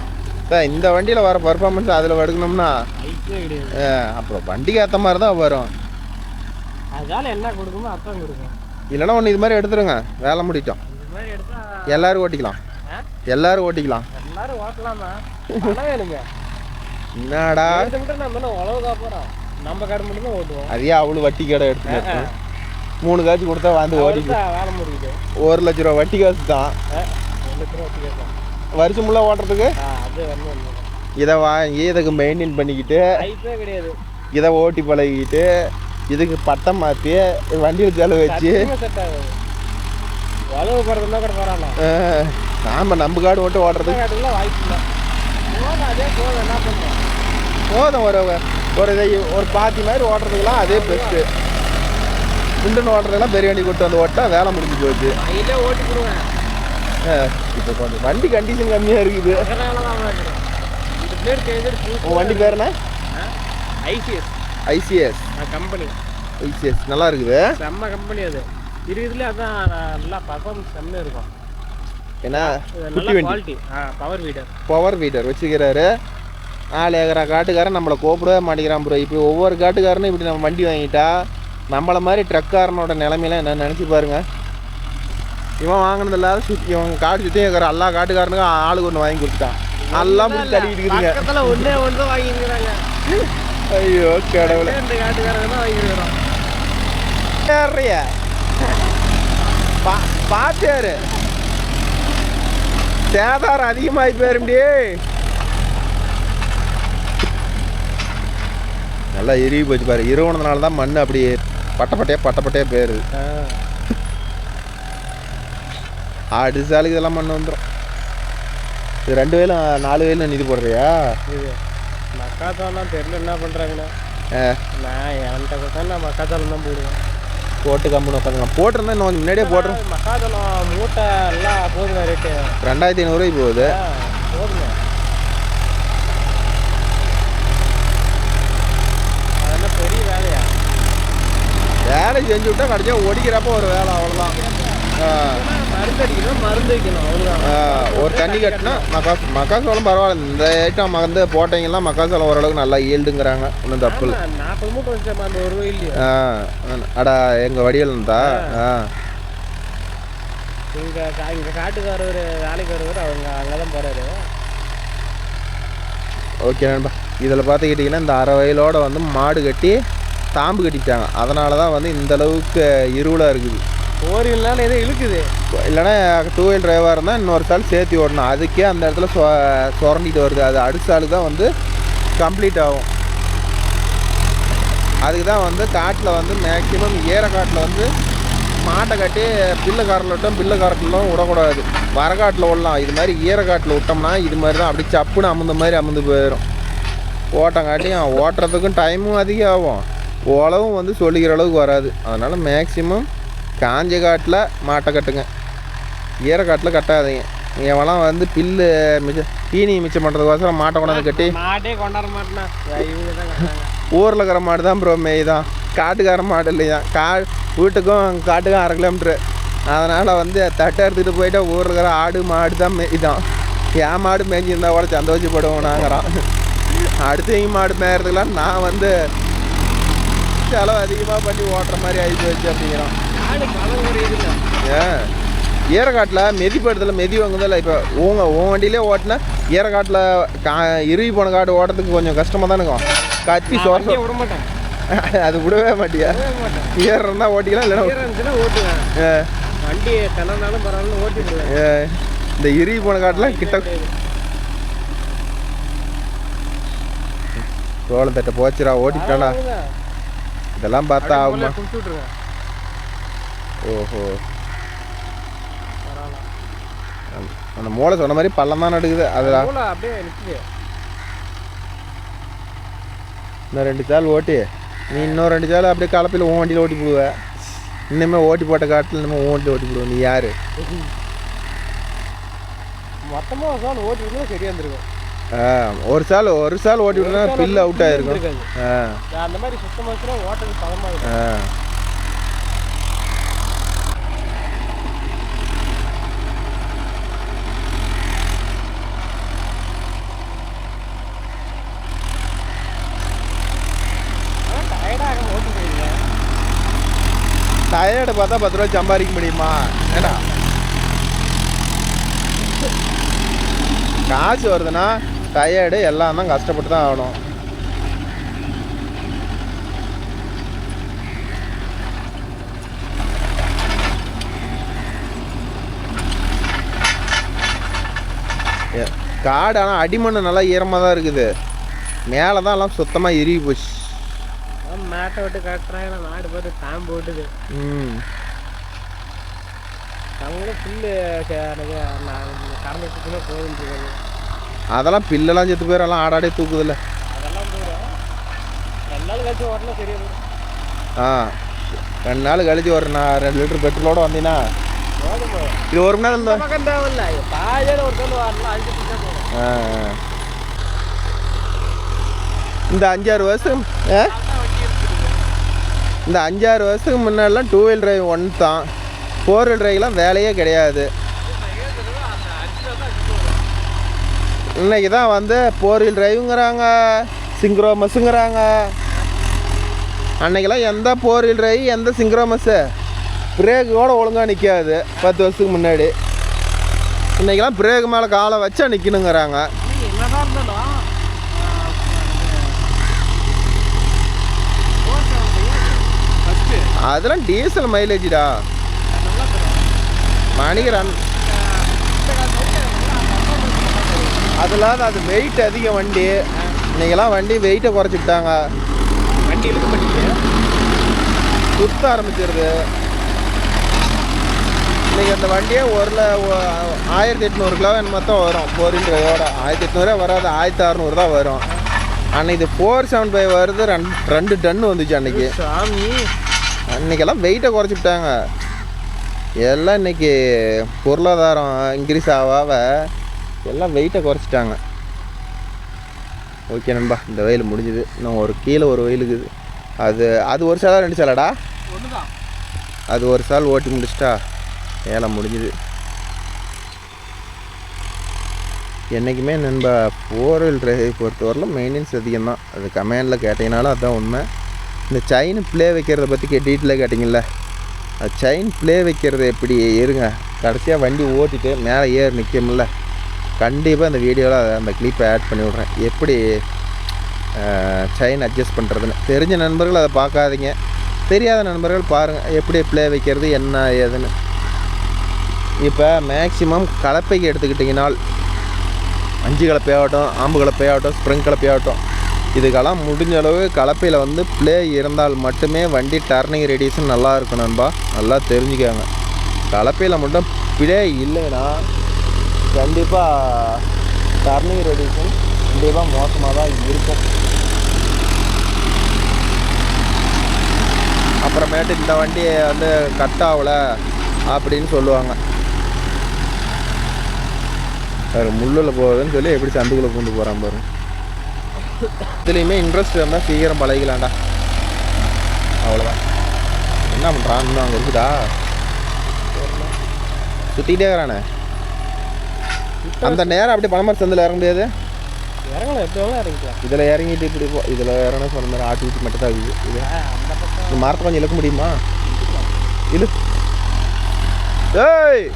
இந்த வண்டியில் வர பர்ஃபார்மன்ஸ் அதில் எடுக்கணும்னா கிடையாது. அப்புறம் வண்டிக்கு ஏற்ற மாதிரி தான் வரும். அதனால என்ன கொடுக்குமோ அதான் கொடுக்கும். இல்லைன்னா ஒன்று இது மாதிரி எடுத்துருங்க, வேலை முடிட்டோம். இது மாதிரி எடுத்தா எல்லாரும் ஓட்டிக்கலாம். எல்லாரும் ஓட்டிக்கலாம். எல்லாரும் ஓட்டலாமா? பணம் வேணுங்க. என்னடா நம்ம உழவுக்கா போகிறோம், நம்ம கடை மட்டும் தான் ஓட்டுவோம். அதே அவ்வளோ வட்டி கடை எடுத்து 3 காசு கொடுத்தா வந்து ஓடி வேலை முடியுது. 1 லட்ச ரூபா வட்டி காசு தான். 1 லட்ச ரூபா வட்டி காசு தான் வருஷம் ஃபுல்லாக ஓட்டுறதுக்கு. அது வந்து இதை வாங்கி இதுக்கு மெயின்டைன் பண்ணிக்கிட்டு கிடையாது, இதை ஓட்டி பழகிக்கிட்டு இதுக்கு பட்டம் மாற்றி வண்டியில் செலவு வச்சு செட் ஆகுது. உழவு போகிறதுனா கூட பரவாயில்ல. நாம் நம்ம காடு ஓட்டு ஓட்டுறதுக்கு வாய்ப்பு இல்லை. அதே போதும், என்ன பண்ணுறோம் போதும். ஒரு இதை ஒரு பாத்தி மாதிரி ஓட்டுறதுக்கெல்லாம் அதே பெஸ்ட்டு. குண்டுன்னு ஓட்டுறதுலாம் பெரிய வண்டி கொண்டு வந்து ஓட்டா வேலை முடிஞ்சு போச்சு. இதே ஓட்டி போடுவேன். இப்போ கொஞ்சம் வண்டி கண்டிஷன் கம்மியாக இருக்குது. உங்கள் வண்டி பேர் என்ன? ஐசிஎஸ். ICS company. ஐசிஎஸ் நல்லா இருக்குது. செம்ம கம்பெனி அது. இருக்குதுல அதான் நல்லா பர்ஃபார்மன்ஸ் செம்மையாக இருக்கும். ஏன்னா நல்ல quality. Power weeder. Power weeder வச்சுக்கிறாரு. 4 ஏக்கரா காட்டுக்காரன் நம்மளை கூப்பிடவே மாட்டேங்கிறான் ப்ரோ. இப்போ ஒவ்வொரு காட்டுக்காரனும் இப்படி நம்ம வண்டி வாங்கிட்டா நம்மளை மாதிரி ட்ரக்காரனோட நிலைமையில என்ன நினச்சி பாருங்க. இவன் வாங்கினது இல்லாத சுற்றி இவன் காடு சுற்றி இருக்கிற எல்லா காட்டுக்காரனுக்கும் ஆளுக்கு ஒன்று வாங்கி கொடுத்துட்டான். எல்லாம் முடிச்சு தள்ளிக்கிட்டு இருக்குதுங்க. ஒன்றே ஒன்று தான் வாங்கிக்கிறாங்க. ஐயோ கடவுளே. இந்த காட்டுக்காரங்க தான் வாங்கிக்கிறோம். பார்த்தாரு சேதாரம் அதிகமாகி போயிருந்தே. நல்லா எரிவி போச்சு பாரு. இருவனதுனால தான் மண் அப்படி பட்டப்பட்டையாக போயிருது. சாலுக்கு இதெல்லாம் மண் வந்துடும். இது 2 வயலும் 4 வயலும் நிதி போடுறியா? இது மக்காச்சோளம் தெரியல என்ன பண்ணுறாங்கண்ணா. நான் என்கிட்ட கொடுத்தா நான் மக்காச்சோளம் தான் போடுவேன். போட்டு கம்முன்னு உட்காந்துக்கலாம். போட்டிருந்தா இன்னும் முன்னாடியே போட்டுரும். மக்காச்சோளம் மூட்டை எல்லாம் போதுங்க. ரேட்டு 2500 போகுது. போதுங்க. அதெல்லாம் பெரிய வேலையா? வேலை செஞ்சு விட்டா கடைசியாக ஒடிக்கிறப்ப ஒரு வேலை, அவ்வளோதான். மருந்து அடிக்கணும், மருந்து வைக்கணும், அவ்வளோதான். ஒரு தண்ணி கட்டினா மக்காசோளம் பரவாயில்ல. இந்த ஐட்டம் வந்து போட்டிங்கன்னா மக்காசோளம் ஓரளவுக்கு நல்லா ஈல்டுங்கிறாங்க. ஒன்றும் தப்பு இல்லை. 40 மூட்டை வச்சேன் அந்த ஒரு வயல்லையே. அடா எங்கள் வடிவில் இருந்தா இங்கே காட்டுக்காரர் வேலைக்கு வருவார், அவங்க அங்கே தான் போகிறாரு. ஓகே நண்பா. இதில் பார்த்துக்கிட்டிங்கன்னா இந்த 1/2 வயலோடு வந்து மாடு கட்டி தாம்பு கட்டிட்டாங்க. அதனால தான் வந்து இந்தளவுக்கு இருவலாக இருக்குது. 4 வீல்னால எதோ இழுக்குது. இல்லைன்னா 2 வீல் டிரைவாக இருந்தால் இன்னொரு சால் சேர்த்து ஓடணும். அதுக்கே அந்த இடத்துல சுரண்டிட்டு வருது. அது அடுத்த சாலுக்கு தான் வந்து கம்ப்ளீட் ஆகும். அதுக்கு தான் வந்து காட்டில் வந்து மேக்ஸிமம் காட்டில் வந்து மாட்டை கட்டி பில்லுக்காரட்டும் விடக்கூடாது. வரக்காட்டில் விடலாம். இது மாதிரி ஈரக்காட்டில் விட்டோம்னா இது மாதிரி தான் அப்படி சப்புன்னு அமுந்து போயிடும். ஓட்டங்காட்டியும் ஓட்டுறதுக்கும் டைமும் அதிகம் ஆகும். உழவும் வந்து சொல்லிக்கிற அளவுக்கு வராது. அதனால் மேக்ஸிமம் காஞ்ச காட்டில் மாட்டை கட்டுங்க, ஈரக்காட்டில் கட்டாதீங்க. இவெல்லாம் வந்து பில்லு தீனி மிச்சம் பண்ணுறதுக்கோசரம் மாட்டை கொண்டாந்து கட்டி மாட்டே கொண்டாட மாட்டேன்னா ஊரில் இருக்கிற மாடு தான் ப்ரோ மேய் தான். காட்டுக்கார மாடு இல்லையா. வீட்டுக்கும் காட்டுக்கும் 1/2 கிலோமீட்ரு. அதனால் வந்து தட்டை எடுத்துகிட்டு போயிட்டா ஊரில் இருக்கிற ஆடு மாடு தான் மேய் தான். என் மாடு மேய்ஞ்சிருந்தா கூட சந்தோஷப்படுவோம் நாங்கிறான். அடுத்தவங்க மாடு மேயறதுக்கெலாம் நான் வந்து செலவு அதிகமாக பண்ணி ஓட்டுற மாதிரி ஆகி போயிடுச்சு அப்படிங்கிறான். ஈரக்காட்டில் மிதிப்படுறதில்ல, மிதி வாங்குதில்ல. இப்போ உன் வண்டியிலே ஓட்டினா ஈரக்காட்டில் இறுகி போன காட்டு ஓட்டுறதுக்கு கொஞ்சம் கஷ்டமாக தான் இருக்கும். கத்தி சோற விட மாட்டேன். அது விடவே மாட்டியா? ஈரம்னா ஓட்டிக்கலாம், இல்லைன்னா ஓட்டுவேன். வண்டி தினந்தாலும் பரவாயில்ல ஓட்டிடுவேன். இந்த இறுகி போன காட்டில் கிட்ட சோளத்தட்டை போச்சுடா, ஓட்டிட்டாடா. இதெல்லாம் பார்த்தா ஆகுமா? ஓஹோ, அந்த மூளை சொன்ன மாதிரி பள்ளம் தான் நடக்குது. அதெல்லாம் அப்படியே நிற்குது. இன்னும் 2 சால் ஓட்டி நீ இன்னும் 2 சால் அப்படியே கலப்பில் உன் வண்டியில் ஓட்டி போடுவேன். இன்னுமே ஓட்டி போட்ட காட்டில் இன்னுமே உன் வண்டியில் ஓட்டி போடுவேன். நீ யார்? மொத்தமாக ஒரு சால் ஓட்டி விட்டுனா சரியாக இருந்திருக்கும். ஒரு சால் ஓட்டி விட்டுனா பில்லு அவுட் ஆகிருக்கும். அந்த மாதிரி சுத்தமாக ஓட்டது பதமாக. டயர்டு பார்த்தா 10 ரூபா சம்பாதிக்க முடியுமா? ஏடா காசு வருதுன்னா டயர்டு எல்லாம் தான் கஷ்டப்பட்டு தான் ஆகணும். காடு ஆனால் அடிமண்ணு நல்லா ஈரமாக தான் இருக்குது. மேலே தான் எல்லாம் சுத்தமாக இறுகி போச்சு. மேட்டை விட்டு கட்டுறாங்க, மாடு போட்டு தாம்பு போட்டுது. அவங்களும் புல்லு கறந்துட்டுனா போகுதுன்னு. அதெல்லாம் பில்லெல்லாம் செத்து போயிடலாம், ஆடாடே தூக்குதில்ல. அதெல்லாம் போயிடும். 2 நாள் கழிச்சு ஓட்டலாம் சரியா போயிடும். 2 நாள் கழிச்சு ஒரு 2 லிட்டர் பெட்ரோலோட வந்தீங்கன்னா இது 1 மணி நேரம் பக்கம் தேவையில்ல. பாதியில் ஒரு கல் வரலாம், 5 தான் போகும். இந்த 5-6 வருஷத்துக்கு இந்த 5-6 வருஷத்துக்கு முன்னாடிலாம் 2 வீல் டிரைவ் ஒன்று தான். 4 வீல் டிரைவ்லாம் வேலையே கிடையாது. இன்னைக்கு தான் வந்து 4 வீல் டிரைவுங்கிறாங்க, சிங்க்ரோமஸுங்கிறாங்க. அன்னைக்கெல்லாம் எந்த 4 வீல் டிரைவ் எந்த சிங்க்ரோமஸ்ஸு பிரேக்கோட ஒழுங்காக நிற்காது. 10 வருஷத்துக்கு முன்னாடி. இன்றைக்கெல்லாம் பிரேக் மேலே காலை வச்சா நிற்கணுங்கிறாங்க. என்னதான் இருந்தாலும் அதெல்லாம் டீசல் மைலேஜ்டா. மணிக்கு அதெல்லாம் அது வெயிட் அதிகம் வண்டி. இன்றைக்கெல்லாம் வண்டி வெயிட்டை குறைச்சிட்டாங்க. வண்டி இழுக்க மாட்டேங்குது, சுத்த ஆரம்பிச்சிருது. இன்றைக்கி அந்த வண்டியே 1800 கிலோ மொத்தம் வரும். 4 வீல் டிரைவோட 1800 வராது, 1600 தான் வரும். அன்னைக்கு 475 வருது. 2 டன்னு வந்துச்சு அன்னைக்கு. சாமி அன்றைக்கெல்லாம் வெயிட்டை குறைச்சிட்டாங்க. எல்லாம் இன்றைக்கி பொருளாதாரம் இன்க்ரீஸ் ஆக எல்லாம் வெயிட்டை குறைச்சிட்டாங்க. ஓகே நண்பா, இந்த வெயில் முடிஞ்சுது. இன்னும் ஒரு கீழே ஒரு வெயில் இருக்குது. அது ஒரு சாலா 2 சாலாடா? அது ஒரு சால் ஓட்டி முடிச்சிட்டா வேலை முடிஞ்சுது. என்றைக்குமே நண்பா 4 வீல் டிரைவ் பொறுத்தவரையிலும் மெயின்டெனன்ஸ் அதிகம்தான். அது கமெண்டில் கேட்டிங்கனாலும் அதுதான் உண்மை. இந்த செயின் ப்ளே வைக்கிறத பற்றி டீட்டெயிலாக கேட்டிங்கல்ல, அது செயின் ப்ளே வைக்கிறது எப்படி இருங்க, கடைசியாக வண்டி ஓட்டிட்டு மேலே ஏறி நிற்கும்ல, கண்டிப்பாக இந்த வீடியோவில் அந்த கிளிப்பை ஆட் பண்ணி விட்றேன். எப்படி செயின் அட்ஜஸ்ட் பண்ணுறதுன்னு. தெரிஞ்ச நண்பர்கள் அதை பார்க்காதீங்க, தெரியாத நண்பர்கள் பாருங்கள் எப்படி ப்ளே வைக்கிறது என்ன ஏதுன்னு. இப்போ மேக்ஸிமம் கலப்பைக்கு எடுத்துக்கிட்டிங்கனால் 5 கலப்பையாகட்டும், ஆம்பு கலப்பையாகட்டும், ஸ்ப்ரிங் கலப்பையாகட்டும், இதுக்கெல்லாம் முடிஞ்ச அளவு கலப்பையில் வந்து ப்ளே இருந்தால் மட்டுமே வண்டி டர்னிங் ரேடியேஷன் நல்லா இருக்கும் நண்பா. நல்லா தெரிஞ்சுக்காங்க. கலப்பையில் மட்டும் ப்ளே இல்லைன்னா கண்டிப்பாக டர்னிங் ரேடியேஷன் கண்டிப்பாக மோசமாக தான் இருக்கும். அப்புறமேட்டு இந்த வண்டியை வந்து கட் ஆகலை அப்படின்னு சொல்லுவாங்க. முள்ளில் போகுதுன்னு சொல்லி எப்படி சந்துக்குள்ளே கொண்டு போகிறான் பாருங்க. இதுலேயுமே இன்ட்ரெஸ்ட் இருந்தால் சீக்கிரம் பழகிக்கலாம்டா. அவ்வளோதான். என்ன பண்ணுறான் இன்னும் அங்கே இருக்குதா? சுற்றிக்கிட்டே இருக்கிறானே. அந்த நேரம் அப்படியே பணமர சந்தில் இறங்க முடியாது. இறங்கலாம், எப்படி வேணாலும் இறங்கிக்கலாம். இதில் இறங்கிட்டு இப்படி இதில் இறங்கணும் சொன்ன மாதிரி ஆட்டி ஊட்டி மட்டும் தான் இருக்குது. இது அந்த பக்கம் இந்த மரத்தை கொஞ்சம் இழுக்க முடியுமா? இழு. ஏய்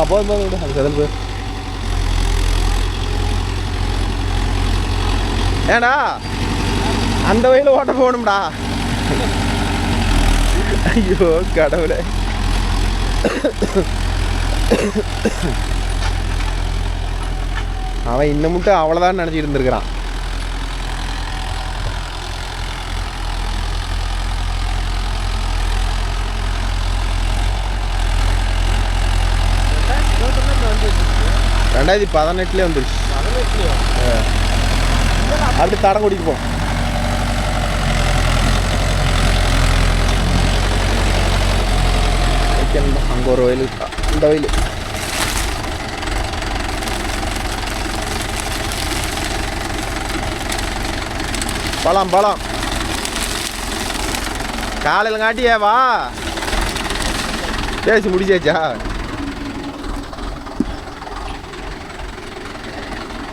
போதும் போதும் விடு, அது செதல் போய். ஏடா அந்த வயலில் ஓட்ட போகணும்டா. ஐயோ கடவுளே. அவன் இன்னும் மட்டும் அவ்வளோதான் நினச்சிட்டு இருந்திருக்கிறான். வந்து 2018 வந்துருச்சு. அப்படி தடம் கூட்டிட்டு போ. அங்கே ஒரு வயல், இந்த வயல். பழம் பழம் காலையில் காட்டியே வா. பேசி முடிச்சாச்சா?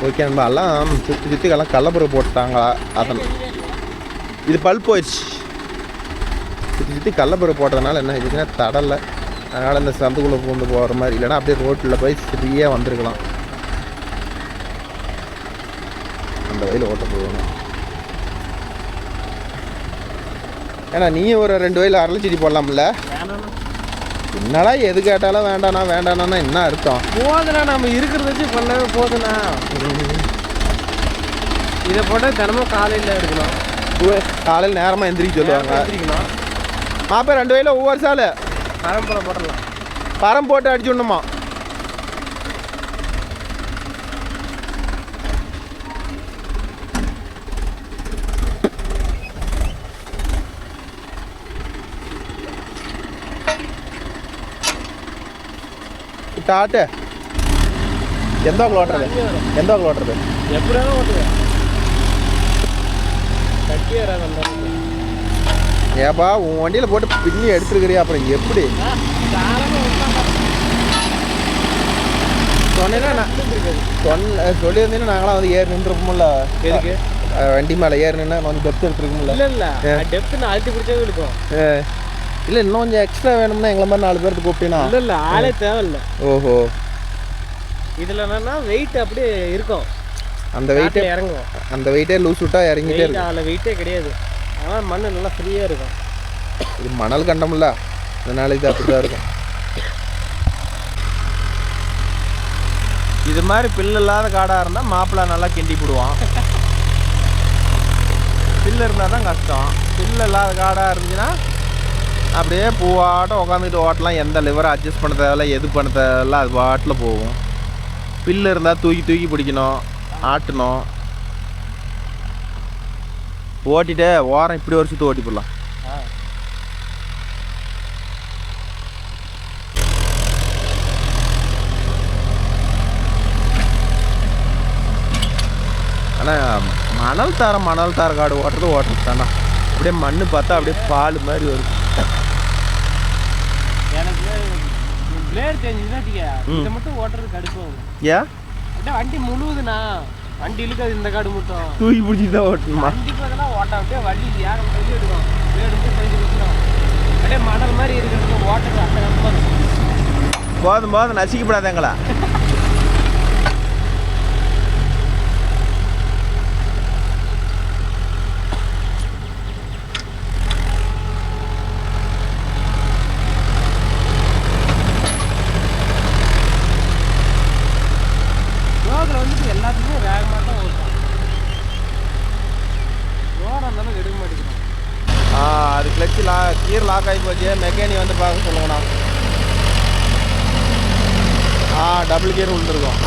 ஓகே நண்பா, எல்லாம் சுற்றி எல்லாம் கடலப்பருப்பு போட்டாங்க. அதனால் இது பல்ப் போயிடுச்சு. சுற்றி கடலப்பருப்பு போட்டதுனால என்ன ஆயிடுச்சுன்னா தடலை. அதனால் இந்த சந்துக்குள்ளே பூந்து போகிற மாதிரி, இல்லைன்னா அப்படியே ரோட்டில் போய் ஃப்ரீயாக வந்துருக்கலாம். அந்த வயலில் ஓட்ட போகணும். ஏன்னா நீயும் ஒரு 2 வயலில் அரளி செடி போடலாம்ல. என்னடா எது கேட்டாலும் வேண்டானா என்ன அர்த்தம்? போதுண்ணா, நம்ம இருக்கிறத வச்சு பண்ணவே போதுண்ணா. இதை போட்டால் தினமும் காலையில் எடுக்கணும். காலையில் நேரமாக எந்திரிக்க சொல்லுவாங்க. மாப்பா 2 வயலில் ஒவ்வொரு சால் பரம்பரை போடலாம். பரம் போட்டு அடிச்சு விடணுமா? டாட்டு எந்த ஓட்டுறது? எப்படியாலும் ஓட்டுவேன். கட்டி வராது அந்த ஏப்பா உன் வண்டியில் போட்டு பின்னி எடுத்துருக்கிறியா? அப்புறம் எப்படி சொன்னேன்னா சொல்லியிருந்தீங்கன்னா நாங்களாம் வந்து ஏறி நின்றுருப்போம்ல. எதுக்கு வண்டி மேலே ஏறி நின்று வந்து டெப்த் எடுத்துருக்கோம்ல. இல்லை டெப்த்து நான் அழுத்தி பிடிச்சவே இருக்கும். இல்லை இன்னும் கொஞ்சம் எக்ஸ்ட்ரா வேணும்னா எங்களை மாதிரி 4 பேருக்கு கூப்பிட்டீங்கன்னா. இல்லை ஆளே தேவையில்லை. ஓஹோ, இதில் என்னன்னா வெயிட் அப்படியே இருக்கும். அந்த வெயிட்டே இறங்கும். அந்த வெயிட்டே லூஸ் விட்டா இறங்கிட்டே இருக்கும். அதில் வெயிட்டே கிடையாது. ஆனால் மண் நல்லா ஃப்ரீயாக இருக்கும். இது மணல் கண்டமில்ல, அதனால இது அப்படி தான் இருக்கும். இது மாதிரி பில்லு இல்லாத காடாக இருந்தால் மாப்பிள்ளை நல்லா கிண்டி போடுவான். பில்லு இருந்தால் தான் கஷ்டம். பில்லு இல்லாத காடாக இருந்துச்சுன்னா அப்படியே பூவாட்டம் உட்காந்துக்கிட்டு ஓட்டலாம். எந்த லிவரை அட்ஜஸ்ட் பண்ண தேவையில்ல, எது பண்ண தேவையில்ல, அது பாட்டில் போகும். பில்லு இருந்தால் தூக்கி பிடிக்கணும், ஆட்டணும். ஓட்டிட்டு ஓரம் இப்படி ஒரு சுற்று ஓட்டி போடலாம். ஆனால் மணல் தார காடு ஓட்டுறது தானே. அப்படியே மண் பார்த்தா அப்படியே பால் மாதிரி வரும். எனக்கு பிளேட் தெரிஞ்சுன்னா இதை மட்டும் ஓட்டுறது கடுப்பாகும். ஏன் அப்படியே வண்டி முழுவதுண்ணா, வண்டி இழுக்காது. இந்த காடு மட்டும் தூக்கி பிடிச்சி தான் ஓட்டணுமா? வண்டி பார்த்தா ஓட்ட அப்படியே வண்டி ஏகம் சொல்லி எடுக்கும். பிளேடு மட்டும் கொஞ்சம் கொடுத்துடும். அப்படியே மணல் மாதிரி இருக்கிறது ஓட்டுறது அந்த கஷ்டமாக இருக்கும். போதும் நசிக்கப்படாதங்களா? எல்லாத்துக்குமே வேகமாக தான் ஓட்டும். ரோடு அந்த அளவுக்கு எடுக்க மாட்டேங்கிறோம். அது கிளச்சு கீர் லாக் ஆகி போச்சு. மெக்கானி வந்து பார்க்க சொல்லுங்கண்ணா. டபுள் கியர் விழுந்துருக்கோம்.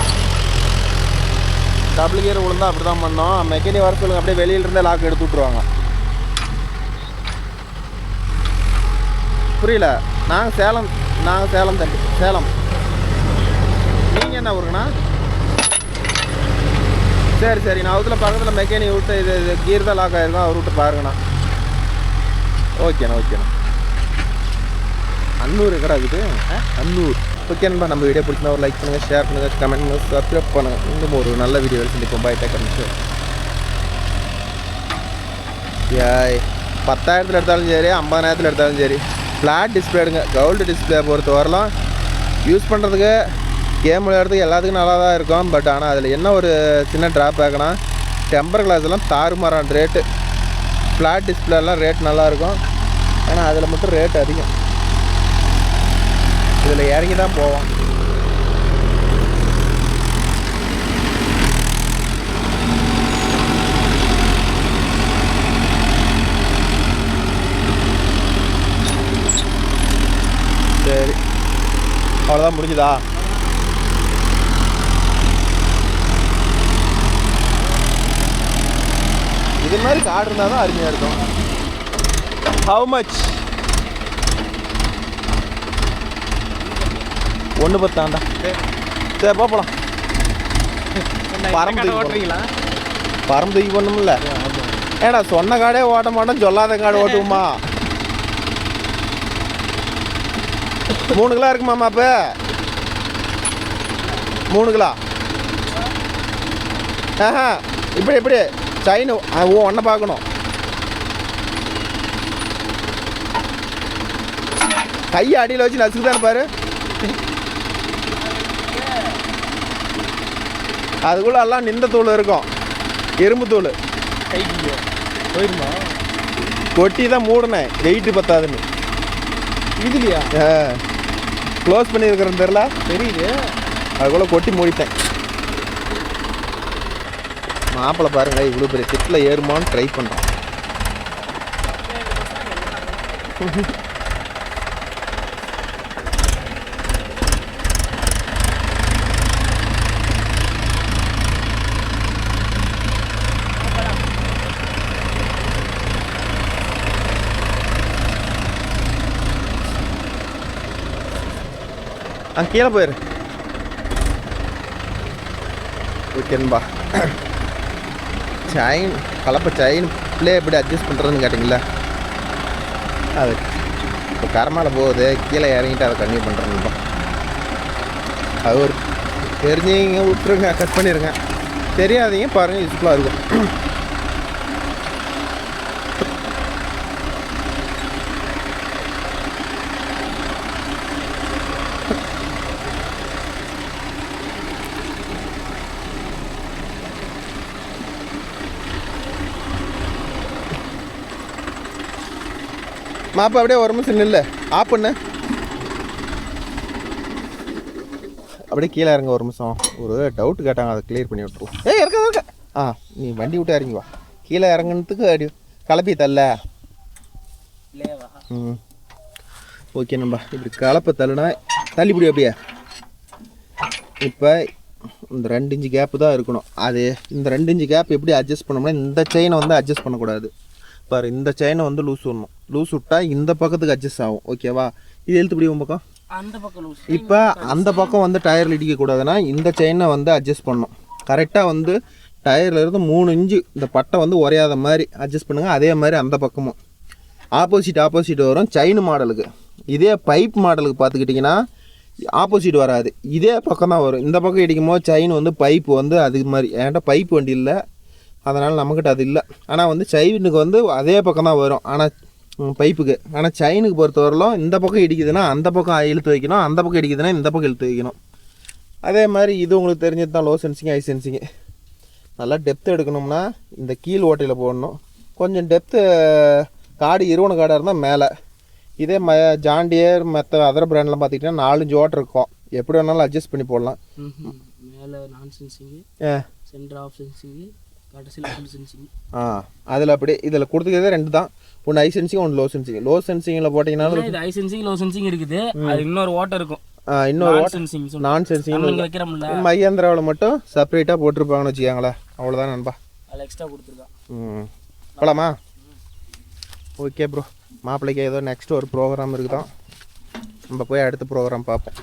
டபுள் கியர் விழுந்தா அப்படி தான் பண்ணோம். மெக்கானி வர சொல்லுங்கள். அப்படியே வெளியிலிருந்தே லாக் எடுத்து விட்ருவாங்க. புரியல. நாங்கள் சேலம் தம்பி. சேலம். நீங்கள் என்ன ஊருங்கண்ணா? சரி நான் அதில் பக்கத்தில் மெக்கானிக் விட்டு இது கீர் தான் லாக் ஆகிருக்கும். அவர் விட்டு பாருங்கண்ணா. ஓகேண்ணா. அன்னூர் கடை இருக்குது. அன்னூர். ஓகேண்ணா, நம்ம வீடியோ பிடிச்சினா ஒரு லைக் பண்ணுங்கள், ஷேர் பண்ணுங்கள், கமெண்ட் பண்ணுங்கள், சப்ஸ்கிரைப் பண்ணுங்கள். இன்னும் ஒரு நல்ல வீடியோ சந்திப்போம். பாய், டேக் கேர். 10,000 எடுத்தாலும் சரி, 50,000 எடுத்தாலும் சரி, ஃப்ளாட் டிஸ்பிளே எடுங்க. கவுல்டு டிஸ்பிளே பொறுத்த வரலாம் யூஸ் பண்ணுறதுக்கு, கேம் விளையாடுறதுக்கு எல்லாத்துக்கும் நல்லா தான் இருக்கும். பட் ஆனால் அதில் என்ன ஒரு சின்ன ட்ராபேக்னா டெம்பர் கிளாஸ் எல்லாம் தாறுமாறான ரேட்டு. ஃப்ளாட் டிஸ்பிளேலாம் ரேட் நல்லாயிருக்கும், ஆனால் அதில் மட்டும் ரேட் அதிகம். இதில் இறங்கி தான் போவோம். சரி, அவ்வளோதான், முடிஞ்சுதா? இது மாதிரி கார்டு இருந்தால் தான் அருமையாக இருக்கும். How much? 1.10. சரி போகலாம். பரம்பு தூக்கி போடணும்ல. ஏடா சொன்ன காடே ஓட்ட மாட்டோம், சொல்லாத காடு ஓட்டுவோமா? 3 கிலோ இருக்குமாம்மா? அப்போ 3 கிலோ ஆஹா இப்படி இப்படி செயின் ஒன்றை பார்க்கணும். கையை அடியில் வச்சு நசுக்குதானே பாரு. அதுக்குள்ள எல்லாம் நின்ற தூள் இருக்கும், இரும்பு தூள். கைக்கு போயிருமா? கொட்டி தான் மூடினேன், வெயிட்டு பத்தாதுன்னு. இதுலையா? க்ளோஸ் பண்ணியிருக்கிறேன்னு தெரில, தெரியுது. அதுக்குள்ள கொட்டி மூடிட்டேன். மாப்பிள்ளை பாருங்க, இவ்வளோ பெரிய திட்டில் ஏறுமான்னு ட்ரை பண்ணுறோம். கீழே போயிரு. ஓகேன்பா. செயின் கலப்பை செயின் பிள்ளை எப்படி அட்ஜஸ்ட் பண்ணுறதுன்னு கேட்டிங்களா? அது இப்போ கரமால போகுது, கீழே இறங்கிட்டு அதை கன்டினியூ பண்ணுறேன்ப்பா. அது ஒரு தெரிஞ்சவங்க விட்டுருங்க, கட் பண்ணிடுங்க. தெரியாதீங்க பாருங்கள், யூஸ்ஃபுல்லாக இருக்கும். மாப்பா அப்படியே ஒரு நிமிஷம் நில்ல, ஆஃப் பண்ணு. அப்படியே கீழே இறங்க ஒரு நிமிஷம். ஒரு டவுட் கேட்டாங்க, அதை கிளியர் பண்ணி விட்டுருவோம். இருக்க நீ வண்டி விட்டு இறங்கி வா. கீழே இறங்குனதுக்கு அடி கலப்பி தள்ள. ஓகே நம்பா. இப்படி கலப்பை தள்ளுனா தள்ளிப்பிடி அப்படியே. இப்போ இந்த 2 இன்ச்சு கேப்பு தான் இருக்கணும். அது இந்த 2 இன்ச்சு கேப் எப்படி அட்ஜஸ்ட் பண்ணோம்னா, இந்த செயினை வந்து அட்ஜஸ்ட் பண்ணக்கூடாது பாரு. இந்த செயினை வந்து லூஸ் விடணும். லூஸ் விட்டால் இந்த பக்கத்துக்கு அட்ஜஸ்ட் ஆகும். ஓகேவா? இது எழுத்துப்படி உன் பக்கம், அந்த பக்கம் லூஸ். இப்போ அந்த பக்கம் வந்து டயரில் இடிக்கக்கூடாதுன்னா இந்த செயினை வந்து அட்ஜஸ்ட் பண்ணணும். கரெக்டாக வந்து டயரில் இருந்து 3 இன்ச்சு இந்த பட்டை வந்து உரையாத மாதிரி அட்ஜஸ்ட் பண்ணுங்கள். அதே மாதிரி அந்த பக்கமும் ஆப்போசிட் வரும். செயின் மாடலுக்கு. இதே பைப் மாடலுக்கு பார்த்துக்கிட்டிங்கன்னா ஆப்போசிட் வராது, இதே பக்கம் தான் வரும். இந்த பக்கம் இடிக்கும் போது செயின் வந்து பைப்பு வந்து அதுக்கு மாதிரி. என்கிட்ட பைப் வண்டி இல்லை, அதனால் நம்மக்கிட்ட அது இல்லை. ஆனால் வந்து செயினுக்கு வந்து அதே பக்கம் தான் வரும், ஆனால் பைப்புக்கு. ஆனால் செயினுக்கு பொறுத்தவரையிலும் இந்த பக்கம் இடிக்குதுன்னா அந்த பக்கம் இழுத்து வைக்கணும், அந்த பக்கம் இடிக்குதுன்னா இந்த பக்கம் இழுத்து வைக்கணும். அதே மாதிரி இது உங்களுக்கு தெரிஞ்சது தான் லோ சென்சிங் ஹை சென்சிங்கு. நல்லா டெப்த்து எடுக்கணும்னா இந்த கீழ் ஓட்டையில் போடணும். கொஞ்சம் டெப்த்து காடு இருவன காடாக இருந்தால் மேலே. இதே ஜாண்டியர் மற்ற அதர் பிராண்ட்லாம் பார்த்துக்கிட்டிங்கன்னா 4 இன்ச்சு ஓட்டர் இருக்கும். எப்படி வேணாலும் அட்ஜஸ்ட் பண்ணி போடலாம். மேலே நான் சென்சிங்கு, சென்டர் ஆஃப் சென்சிங்கு, கடைசியில் ஃபுல் சென்சிங். அதில் அப்படியே இதில் கொடுத்துக்கிறதே 2 தான். ஒன்று ஹை சென்சிங், ஒன்று லோ சென்சிங். லோ சென்சிங்கில் போட்டிங்கனாலும் இது ஹை சென்சிங் லோ சென்சிங் இருக்குது. அது இன்னொரு ஓட்டர் இருக்கும். இன்னொரு சென்சிங் நான் சென்சிங் வைக்கிறோம்ல, மையந்திராவில் மட்டும் செப்பரேட்டாக போட்டிருப்பாங்கன்னு வச்சுக்காங்களேன். அவ்வளோதான் நண்பா. அதில் எக்ஸ்ட்ரா கொடுத்துருக்கான். போலாமா? Okay bro. மாப்பிள்ளைக்கு ஏதோ நெக்ஸ்ட் ஒரு ப்ரோக்ராம் இருக்குதான், நம்ம போய் அடுத்த ப்ரோக்ராம் பார்ப்போம்.